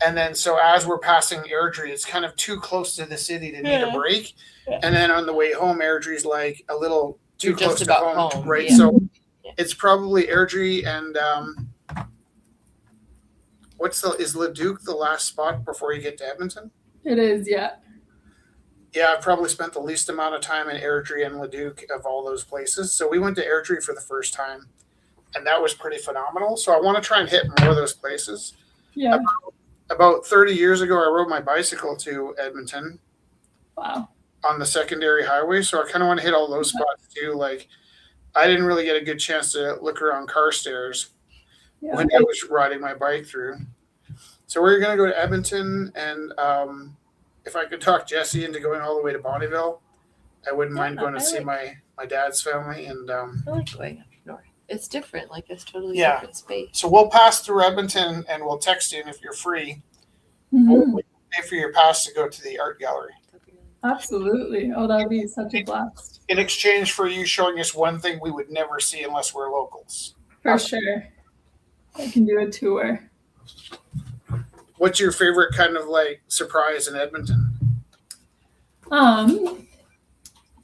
And then so as we're passing Airdrie, it's kind of too close to the city to need a break. Yeah. And then on the way home, Airdrie's like a little too You're close just to about home, home, right? yeah. So Yeah. it's probably Airdrie and is Leduc the last spot before you get to Edmonton? It is, yeah. Yeah, I've probably spent the least amount of time in Airdrie and Leduc of all those places. So we went to Airdrie for the first time, and that was pretty phenomenal. So I want to try and hit more of those places. Yeah. About 30 years ago, I rode my bicycle to Edmonton. Wow. On the secondary highway. So I kind of want to hit all those spots too. Like I didn't really get a good chance to look around Carstairs when I was riding my bike through. So we're going to go to Edmonton, and if I could talk Jesse into going all the way to Bonnyville, I wouldn't mind going to see my dad's family. And I like going up north. It's different, like it's totally Yeah. different space. so we'll pass through Edmonton, and we'll text you if you're free. Mhm. We'll pay for your pass to go to the art gallery Absolutely. Oh, that would be such a blast. in exchange for you showing us one thing we would never see unless we're locals. For sure. I can do a tour. What's your favorite kind of like surprise in Edmonton?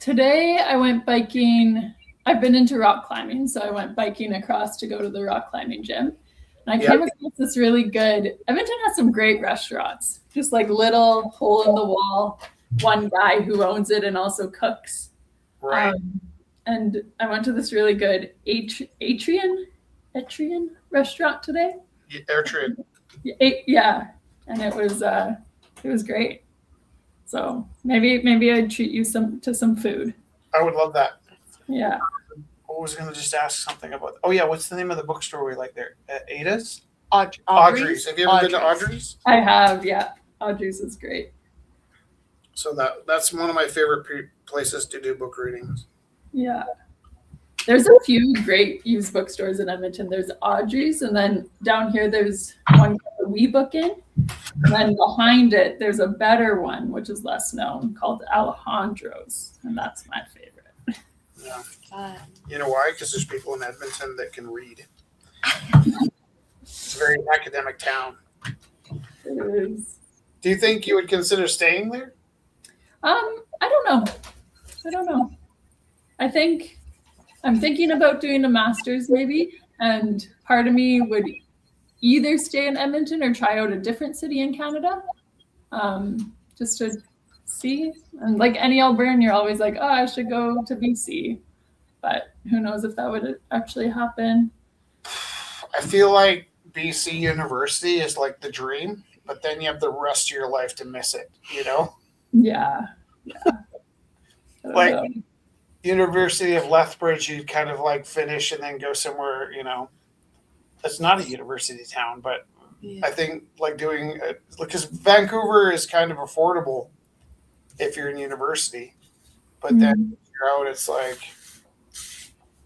Today I went biking. I've been into rock climbing, so I went biking across to go to the rock climbing gym. And I came across this really good, Edmonton has some great restaurants, just like little hole in the wall, one guy who owns it and also cooks. Right. And I went to this really good Atrian restaurant today. Airtrade. Yeah, and it was great. So maybe I'd treat you to some food. I would love that. Yeah. I was going to just ask something about. Oh yeah, what's the name of the bookstore we like there? Ada's. Audrey's. Have you ever been to Audrey's? I have. Yeah, Audrey's is great. So that's one of my favorite places to do book readings. Yeah. There's a few great used bookstores in Edmonton. There's Audrey's, and then down here there's one called We Book In. And then behind it, there's a better one, which is less known, called Alejandro's, and that's my favorite. Yeah. Fun. You know why? Because there's people in Edmonton that can read. It's a very academic town. It is. Do you think you would consider staying there? I don't know. I'm thinking about doing a master's maybe, and part of me would either stay in Edmonton or try out a different city in Canada, just to see. And like any Albertan, you're always like, oh, I should go to BC, but who knows if that would actually happen. I feel like BC University is like the dream, but then you have the rest of your life to miss it, you know? Yeah. I don't Like- know. University of Lethbridge, you'd kind of like finish and then go somewhere, it's not a university town, but Yeah. I think like doing, because Vancouver is kind of affordable if you're in university, but then Mm, if you're out, it's like,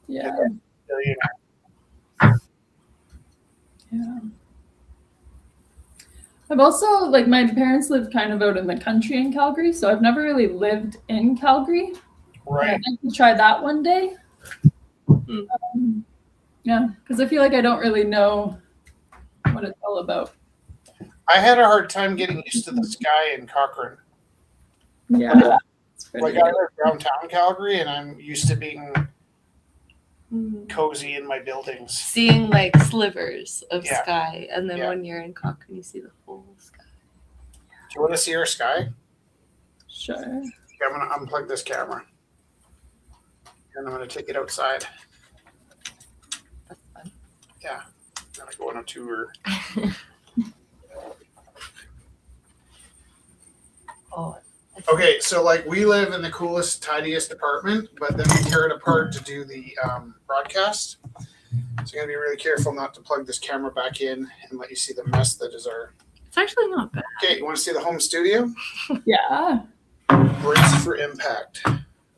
yeah. Yeah. I've also like my parents live kind of out in the country in Calgary, so I've never really lived in Calgary. right. I'd like to try that one day. Mm. Yeah, because I feel like I don't really know what it's all about. I had a hard time getting used to the sky in Cochrane. Yeah. It's pretty Like I live downtown Calgary, and I'm used to being Mm. cozy in my buildings. Seeing like slivers of Yeah. sky, and then Yeah. when you're in Cochrane, you see the whole sky. Do you want to see our sky? Sure. I'm gonna unplug this camera, and I'm gonna take it outside. That's fun. Yeah, I'm gonna go on a tour. Oh, Okay, so like we live in the coolest, tidiest apartment, but then we tear it apart to do the broadcast. So I'm gonna be really careful not to plug this camera back in and let you see the mess that is our. it's actually not bad. Okay, you want to see the home studio? Yeah. Brace for impact.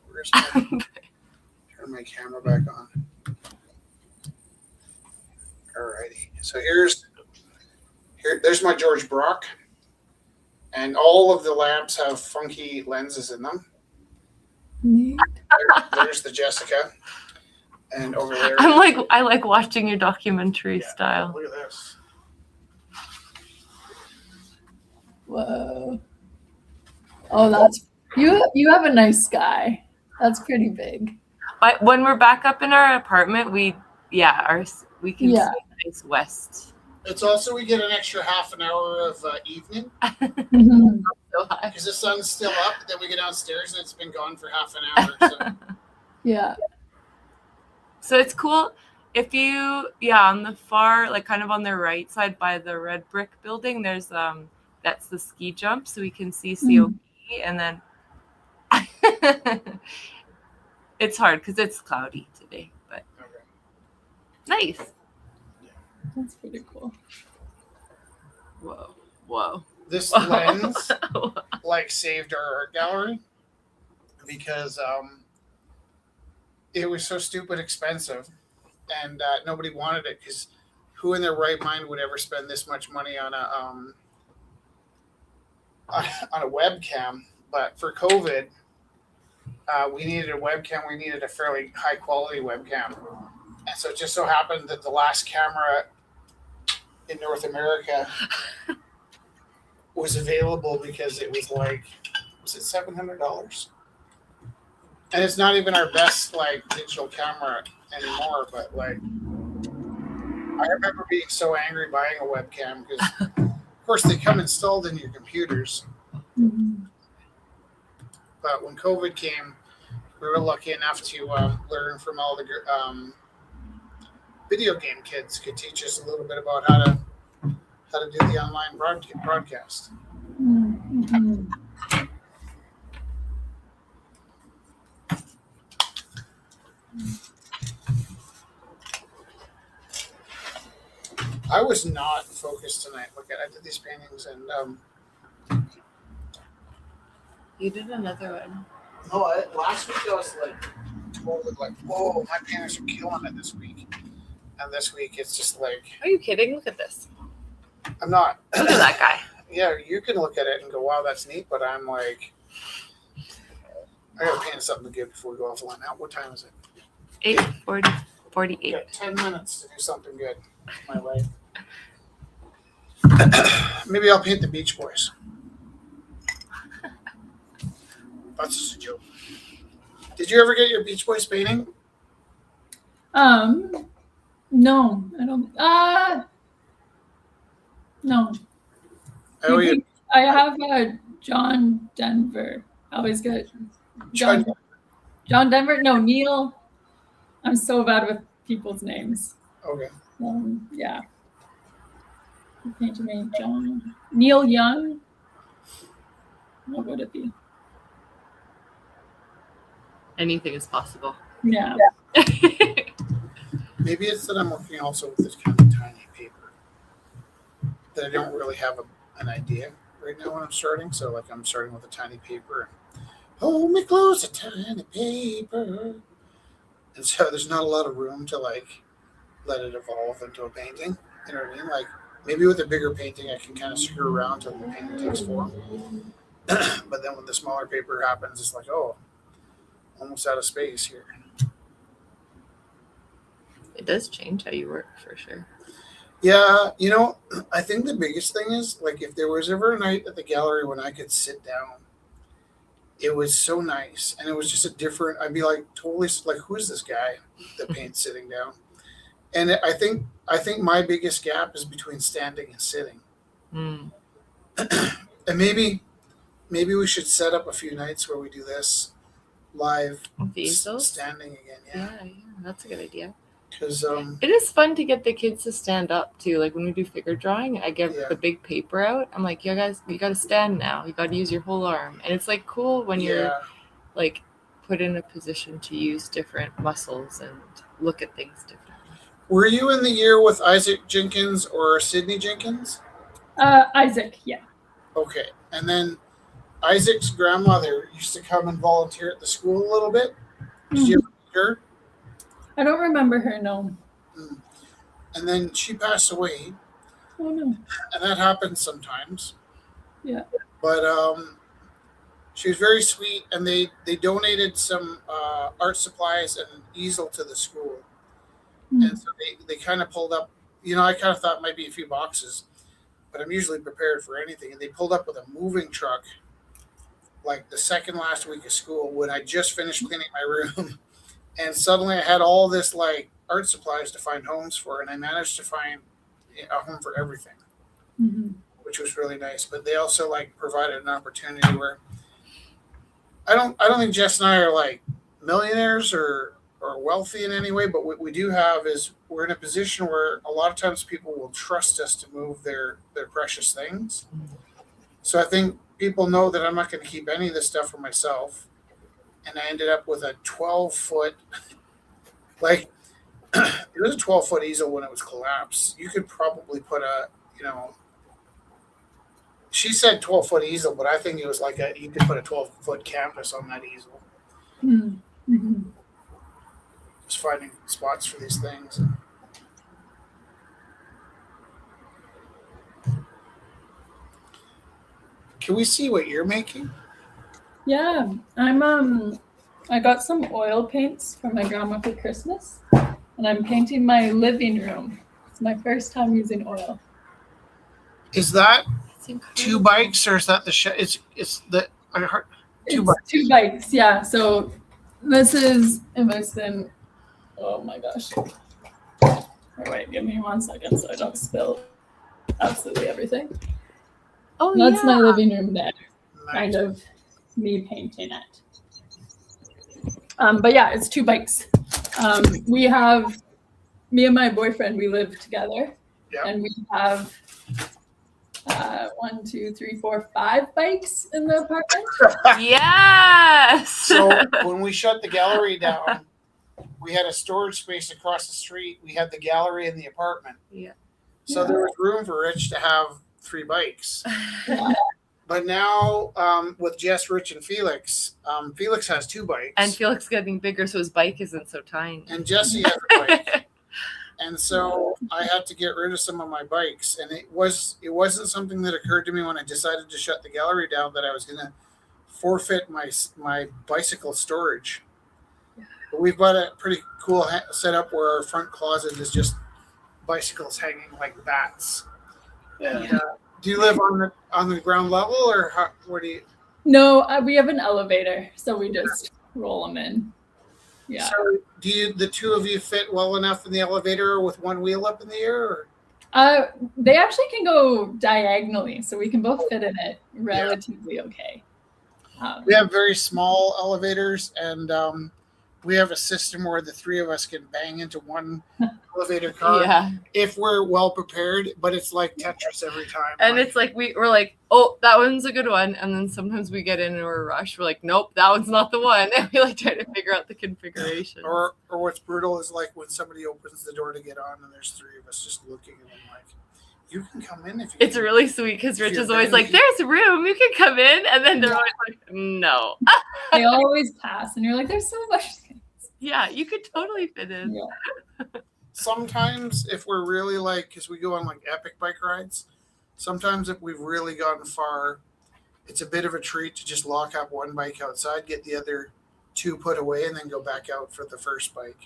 Where's my... Turn my camera back on. Alrighty. So there's my George Brock. And all of the lamps have funky lenses in them. There's the Jessica. And over there. I like watching your documentary Yeah, style. Look at this. Whoa. Oh, that's you have a nice sky. That's pretty big. But when we're back up in our apartment, we can Yeah. see nice west. It's also, we get an extra half an hour of evening Mhm. So high. because the sun's still up. Then we get downstairs and it's been gone for half an hour. So Yeah. So it's cool if you, on the far, like kind of on the right side by the red brick building, there's that's the ski jump, so we can see COP, and then it's hard because it's cloudy today, but okay. nice. That's pretty cool. Whoa. This lens like saved our art gallery because it was so stupid expensive, and nobody wanted it because who in their right mind would ever spend this much money on a webcam? But for COVID, we needed a webcam. We needed a fairly high quality webcam, and so it just so happened that the last camera in North America was available because it was like, was it $700? And it's not even our best like digital camera anymore, but like I remember being so angry buying a webcam because of course they come installed in your computers. Mhm. But when COVID came, we were lucky enough to learn from all the video game kids could teach us a little bit about how to do the online broadcast. Mhm. I was not focused tonight. Look, I did these paintings and You did another one. last week I was like totally like, whoa, my paintings are killing it this week. And this week it's just like, Are you kidding? Look at this. I'm not. Look at that guy. Yeah, you can look at it and go, wow, that's neat. But I'm like, I gotta paint something good before we go offline. Now, what time is it? 8:40, I 48. got 10 minutes to do something good. My life. Maybe I'll paint the Beach Boys. That's just a joke. Did you ever get your Beach Boys painting? No, I don't. No. Oh, yeah. I have John Denver. I always get John Denver. No, Neil. I'm so bad with people's names. Okay. Yeah. He painted me John Neil Young. What would it be? Anything is possible. Yeah. Maybe it's that I'm working also with this kind of tiny paper that I don't really have an idea right now when I'm starting. So like I'm starting with a tiny paper. Hold me close, a tiny paper. And so there's not a lot of room to like let it evolve into a painting. You know what I mean? Like maybe with a bigger painting, I can kind of screw around till the painting takes form. But then when the smaller paper happens, it's like, oh, almost out of space here. It does change how you work for sure. Yeah, I think the biggest thing is like if there was ever a night at the gallery when I could sit down, it was so nice, and it was just a different. I'd be like totally like, who's this guy that paints sitting down? And I think my biggest gap is between standing and sitting. Mm. And maybe we should set up a few nights where we do this live standing again. Yeah, that's a good idea. Because it is fun to get the kids to stand up too. Like when we do figure drawing, I get the big paper out. I'm like, you guys, you got to stand now. You got to use your whole arm, and it's like cool when you're like put in a position to use different muscles and look at things differently. Were you in the year with Isaac Jenkins or Sydney Jenkins? Isaac, yeah. Okay, and then Isaac's grandmother used to come and volunteer at the school a little bit. Did you ever meet her? I don't remember her, no. And then she passed away. Oh, no. And that happens sometimes. Yeah. But she was very sweet, and they donated some art supplies and an easel to the school. And so they kind of pulled up, I kind of thought it might be a few boxes, but I'm usually prepared for anything. And they pulled up with a moving truck like the second last week of school when I just finished cleaning my room. And suddenly I had all this like art supplies to find homes for, and I managed to find a home for everything, which was really nice. But they also like provided an opportunity where I don't think Jess and I are like millionaires or wealthy in any way, but what we do have is we're in a position where a lot of times people will trust us to move their precious things. So I think people know that I'm not going to keep any of this stuff for myself. And I ended up with a 12-foot, like, it was a 12-foot easel when it was collapsed. You could probably put she said 12-foot easel, but I think it was like you could put a 12-foot canvas on that easel. Mm-hmm. Just finding spots for these things. Can we see what you're making? Yeah, I got some oil paints from my grandma for Christmas, and I'm painting my living room. It's my first time using oil. Is that 2 bikes, or is that the it's the two bikes? 2 bikes, yeah. So this is in. Oh my gosh! Oh, wait, give me 1 second so I don't spill absolutely everything. Oh, that's my living room there. Nice. Kind of me painting it. But yeah, it's 2 bikes. We have, me and my boyfriend, we live together. Yep. And we have 1, 2, 3, 4, 5 bikes in the apartment. Yes. So when we shut the gallery down, we had a storage space across the street. We had the gallery in the apartment. Yeah. So there was room for Rich to have 3 bikes. But now with Jess, Rich, and Felix, Felix has 2 bikes. And Felix is getting bigger, so his bike isn't so tiny. And Jesse has a bike. And so I had to get rid of some of my bikes. And it wasn't something that occurred to me when I decided to shut the gallery down that I was going to forfeit my bicycle storage. Yeah. But we've got a pretty cool setup where our front closet is just bicycles hanging like bats. Yeah. And, do you live on the ground level, or where do you? No, we have an elevator, so we just roll them in. Yeah. So do the 2 of you fit well enough in the elevator with 1 wheel up in the air? Or? They actually can go diagonally, so we can both fit in it relatively okay. We have very small elevators, and we have a system where the three of us can bang into one elevator car Yeah. if we're well prepared, but it's like Tetris every time. And it's like we're like, oh, that one's a good one. And then sometimes we get in and we're rushed. We're like, nope, that one's not the one. And we like try to figure out the configuration. Or what's brutal is like when somebody opens the door to get on and there's three of us just looking and I'm like, you can come in if you It's can. really sweet because If Rich you're is always ready. like, there's room, you can come in. And then they're always like, no. They always pass, and you're like, there's so much space. Yeah, you could totally fit in. Yeah. Sometimes if we're really like, because we go on like epic bike rides, sometimes if we've really gotten far, it's a bit of a treat to just lock up one bike outside, get the other two put away, and then go back out for the first bike.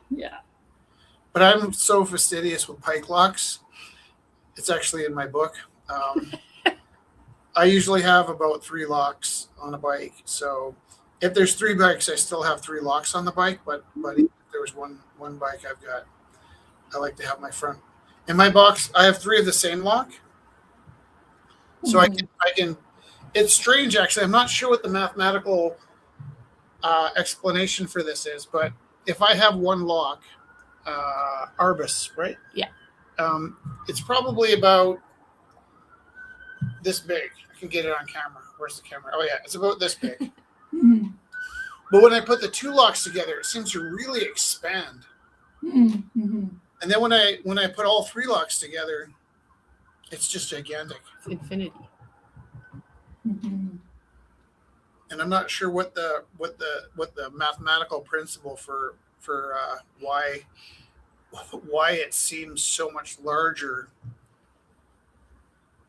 Yeah. But I'm so fastidious with pike locks. It's actually in my book. I usually have about 3 locks on a bike. So if there's 3 bikes, I still have 3 locks on the bike. But if there was one bike I like to have my front. In my box, I have 3 of the same lock. So I can. It's strange, actually. I'm not sure what the mathematical explanation for this is, but if I have one lock, Arbus, right? Yeah. It's probably about this big. I can get it on camera. Where's the camera? Oh yeah, it's about this big. Mhm. But when I put the 2 locks together, it seems to really expand. Mhm. And then when I put all 3 locks together, it's just gigantic. It's infinity. Mhm. And I'm not sure what the mathematical principle for why it seems so much larger.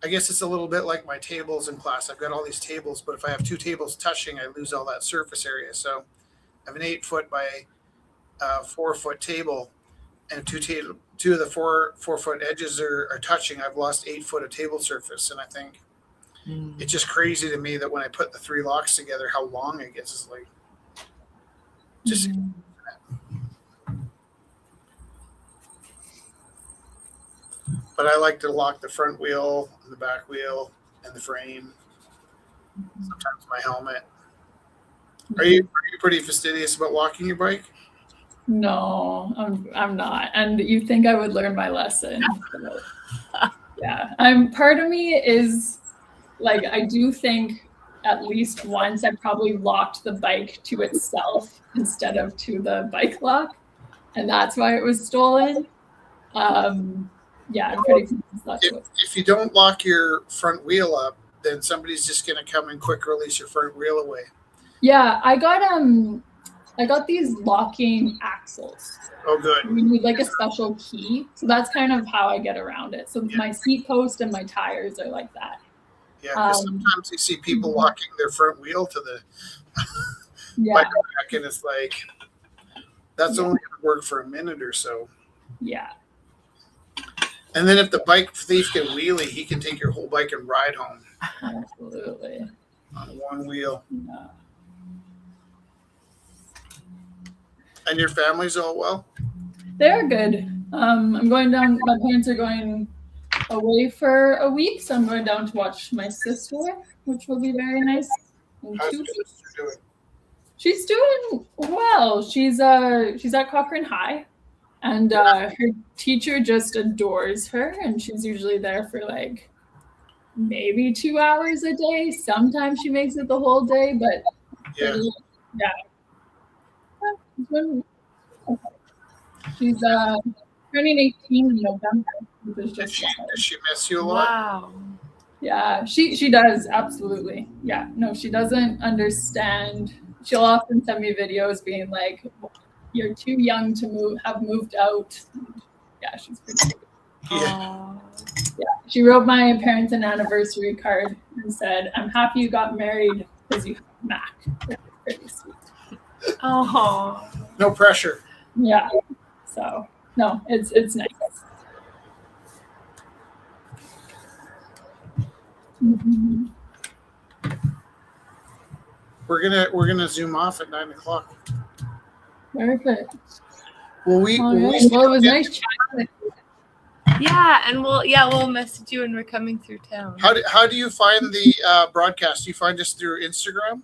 I guess it's a little bit like my tables in class. I've got all these tables, but if I have 2 tables touching, I lose all that surface area. So I have an 8-foot by 4-foot table, and two of the 4-foot edges are touching. I've lost 8 foot of table surface, and I think it's just crazy to me that when I put the 3 locks together, how long it gets. Is like just. Mhm. But I like to lock the front wheel and the back wheel and the frame. Sometimes my helmet. Are you pretty fastidious about locking your bike? No, I'm not. And you think I would learn my lesson. Yeah. Part of me is like, I do think at least once I probably locked the bike to itself instead of to the bike lock. And that's why it was stolen. Yeah, I'm pretty convinced that's what. If you don't lock your front wheel up, then somebody's just going to come and quick release your front wheel away. Yeah, I got these locking axles. Oh, good. You need like a special key. So that's kind of how I get around it. So my seat post and my tires are like that. Yeah, because sometimes you see people locking their front wheel to the bike rack, and it's like, that's only going to work for a minute or so. Yeah. And then if the bike thief can wheelie, he can take your whole bike and ride home. Absolutely. On one wheel. Yeah. And your family's all well? They're good. I'm going down. My parents are going away for a week, so I'm going down to watch my sister, which will be very nice. How's your sister doing? She's doing well. She's at Cochrane High, and her teacher just adores her, and she's usually there for like maybe 2 hours a day. Sometimes she makes it the whole day, but Yeah. She's turning 18 in November. Does she miss you a lot? Wow. Yeah, she does, absolutely. Yeah, no, she doesn't understand. She'll often send me videos being like, "You're too young to have moved out." Yeah, she's pretty good. Yeah. Yeah, she wrote my parents an anniversary card and said, "I'm happy you got married because you have Mac." Which is pretty sweet. Oh. No pressure. Yeah. So no, it's nice. Mm-hmm. We're gonna zoom off at 9 o'clock. Perfect. Well, we It was nice chatting with you. Yeah, and we'll message you when we're coming through town. How do you find the broadcast? Do you find us through Instagram?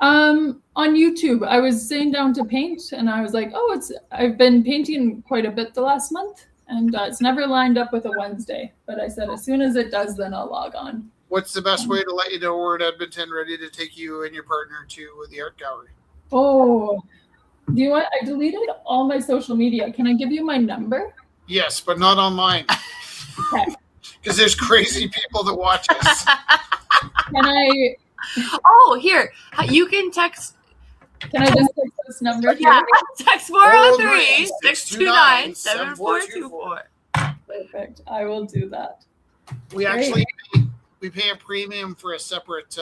On YouTube, I was sitting down to paint, and I was like, "Oh, I've been painting quite a bit the last month, and it's never lined up with a Wednesday." But I said, as soon as it does, then I'll log on. What's the best way to let you know we're in Edmonton, ready to take you and your partner to the art gallery? Oh, do you want? I deleted all my social media. Can I give you my number? Yes, but not online. Okay. Because there's crazy people that watch us. Can I? Oh, here. You can text. Can I just text this number? Yeah, Here? text 403 629 7424. Perfect. I will do that. We actually we pay a premium for a separate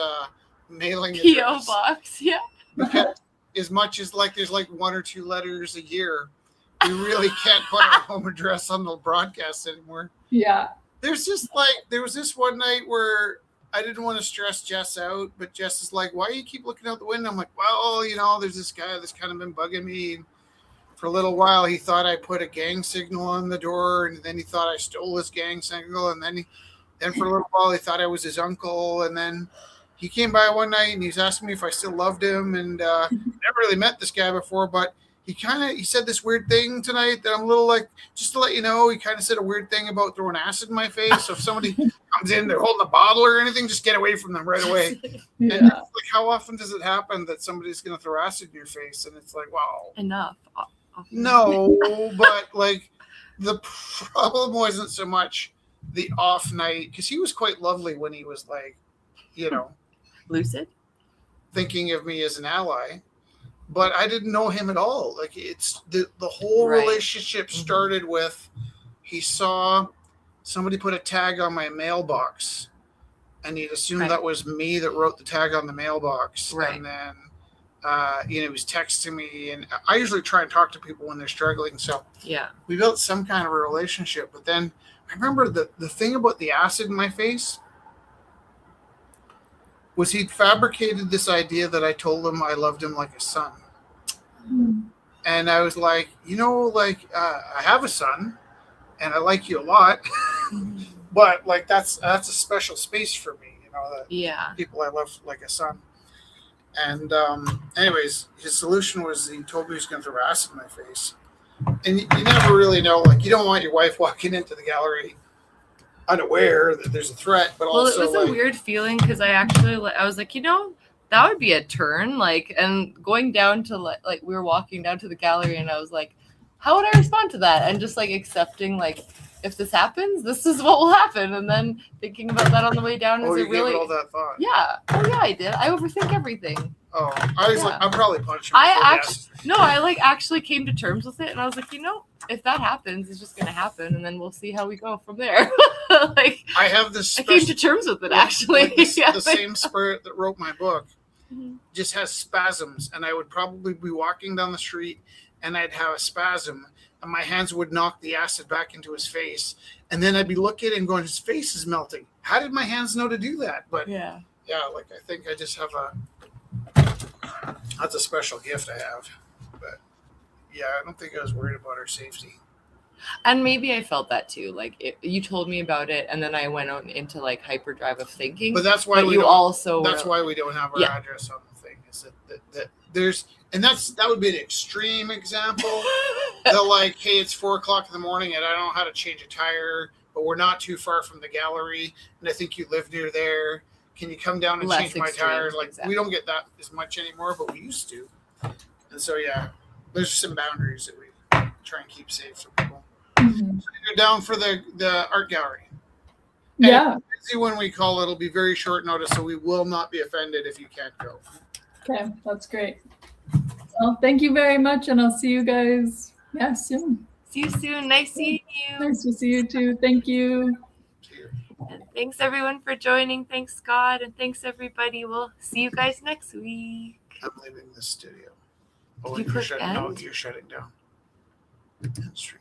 mailing P.O. address. box. Yeah. Because as much as like there's like 1 or 2 letters a year, we really can't put our home address on the broadcast anymore. Yeah. There was this one night where I didn't want to stress Jess out, but Jess is like, "Why do you keep looking out the window?" I'm like, "Well, there's this guy that's kind of been bugging me. And for a little while, he thought I put a gang signal on the door, and then he thought I stole his gang signal, and then for a little while, he thought I was his uncle, and then he came by one night and he was asking me if I still loved him, and never really met this guy before, but he said this weird thing tonight that I'm a little like, just to let you know, he kind of said a weird thing about throwing acid in my face. So if somebody comes in, they're holding a bottle or anything, just get away from them right away." Yeah. And it's like, how often does it happen that somebody's going to throw acid in your face? And it's like, wow. Enough. No, but like the problem wasn't so much the off night, because he was quite lovely when he was like, Lucid? thinking of me as an ally. But I didn't know him at all. Like, it's the whole Right. relationship started with, he saw somebody put a tag on my mailbox, and he'd assumed Right. that was me that wrote the tag on the mailbox. Right. And then, he was texting me, and I usually try and talk to people when they're struggling. So Yeah. we built some kind of a relationship. But then I remember the thing about the acid in my face was he'd fabricated this idea that I told him I loved him like a son. And I was like, I have a son and I like you a lot, but like, that's a special space for me, that Yeah. people I love like a son. And anyways, his solution was he told me he was going to throw acid in my face. And you never really know, like, you don't want your wife walking into the gallery unaware that there's a threat, but Well, also it was a weird feeling because I was like, that would be a turn. Like, and going down to like we were walking down to the gallery, and I was like, how would I respond to that? And just like accepting, like, if this happens, this is what will happen. And then thinking about that on the way down you is gave really it all that thought. yeah. Oh yeah, I did. I overthink everything. Oh, I was like, Yeah. I'm probably punching. I like actually came to terms with it, and I was like, if that happens, it's just gonna happen, and then we'll see how we go from there. Like, I have this. I came to terms with it, actually. Like the Yeah. same spirit that wrote my book Mhm. just has spasms, and I would probably be walking down the street, and I'd have a spasm, and my hands would knock the acid back into his face, and then I'd be looking and going, his face is melting. How did my hands know to do that? But Yeah. like, I think I just have that's a special gift I have. But yeah, I don't think I was worried about our safety. And maybe I felt that too. Like, you told me about it, and then I went on into like hyperdrive of thinking. But that's why But we you don't, also that's were- why we don't have our Yeah. address on the thing. Is that there's, and that would be an extreme example. They're like, hey, it's 4:00 in the morning and I don't know how to change a tire, but we're not too far from the gallery, and I think you live near there. Can you come down and Less change my extreme, tires? Like, exactly. we don't get that as much anymore, but we used to. And so yeah, there's some boundaries that we try and keep safe for people. Mhm. So you're down for the art gallery. Yeah. See, when we call, it'll be very short notice, so we will not be offended if you can't go. Okay. That's great. Well, thank you very much, and I'll see you guys soon. See you soon. Nice seeing you. Nice to see you too. Thank you. See you. And thanks everyone for joining. Thanks God, and thanks everybody. We'll see you guys next week. I'm leaving the studio. Did you You're click shutting, no, end? you're shutting down. End stream.